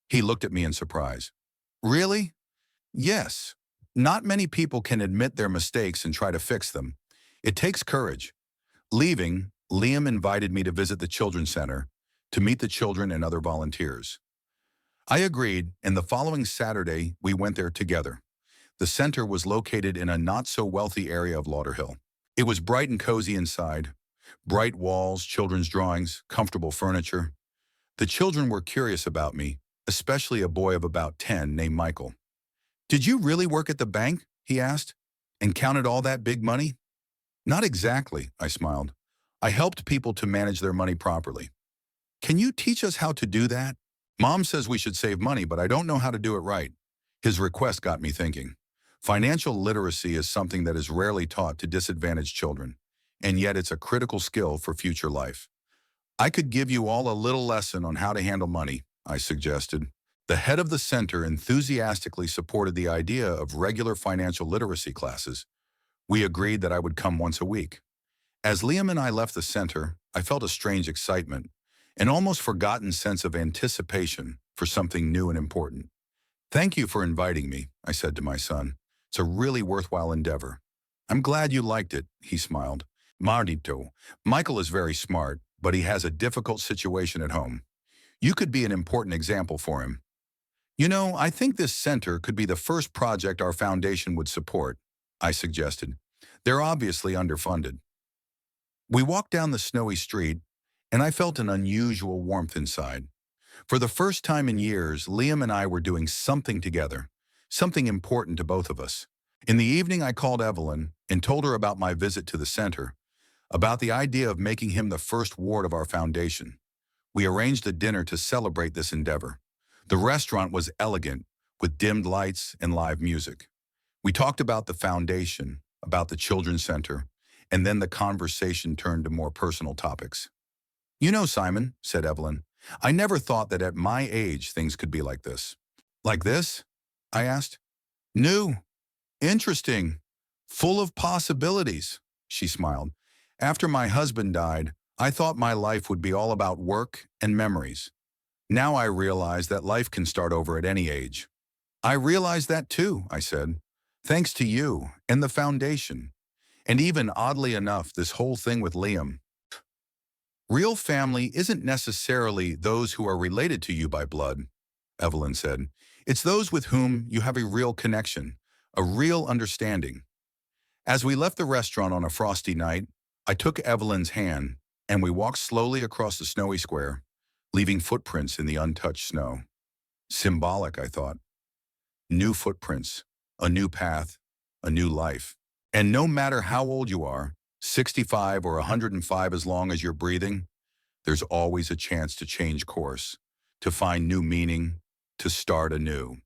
He looked at me in surprise. Really? Yes. Not many people can admit their mistakes and try to fix them. It takes courage. Leaving, Liam invited me to visit the Children's Center, to meet the children and other volunteers. I agreed, and the following Saturday, we went there together. The center was located in a not-so-wealthy area of Lauderhill. It was bright and cozy inside. Bright walls, children's drawings, comfortable furniture. The children were curious about me, especially a boy of about 10 named Michael. "Did you really work at the bank?" he asked, "and counted all that big money?" "Not exactly," I smiled. "I helped people to manage their money properly." "Can you teach us how to do that?" "Mom says we should save money, but I don't know how to do it right." His request got me thinking. Financial literacy is something that is rarely taught to disadvantaged children, and yet it's a critical skill for future life. "I could give you all a little lesson on how to handle money," I suggested. The head of the center enthusiastically supported the idea of regular financial literacy classes. We agreed that I would come once a week. As Liam and I left the center, I felt a strange excitement, an almost forgotten sense of anticipation for something new and important. "Thank you for inviting me," I said to my son. "It's a really worthwhile endeavor." "I'm glad you liked it," he smiled. "Marito, Michael is very smart, but he has a difficult situation at home. You could be an important example for him." I think this center could be the first project our foundation would support," I suggested. "They're obviously underfunded." We walked down the snowy street, and I felt an unusual warmth inside. For the first time in years, Liam and I were doing something together, something important to both of us. In the evening, I called Evelyn and told her about my visit to the center, about the idea of making him the first ward of our foundation. We arranged a dinner to celebrate this endeavor. The restaurant was elegant, with dimmed lights and live music. We talked about the foundation, about the children's center, and then the conversation turned to more personal topics. Simon," said Evelyn, "I never thought that at my age things could be like this." "Like this?" I asked. "New, interesting, full of possibilities," she smiled. "After my husband died, I thought my life would be all about work and memories. Now I realize that life can start over at any age." "I realize that too," I said. "Thanks to you and the foundation. And even oddly enough, this whole thing with Liam. Real family isn't necessarily those who are related to you by blood," Evelyn said. "It's those with whom you have a real connection, a real understanding." As we left the restaurant on a frosty night, I took Evelyn's hand and we walked slowly across the snowy square, leaving footprints in the untouched snow. Symbolic, I thought. New footprints, a new path, a new life. And no matter how old you are, 65 or 105 as long as you're breathing, there's always a chance to change course, to find new meaning, to start anew.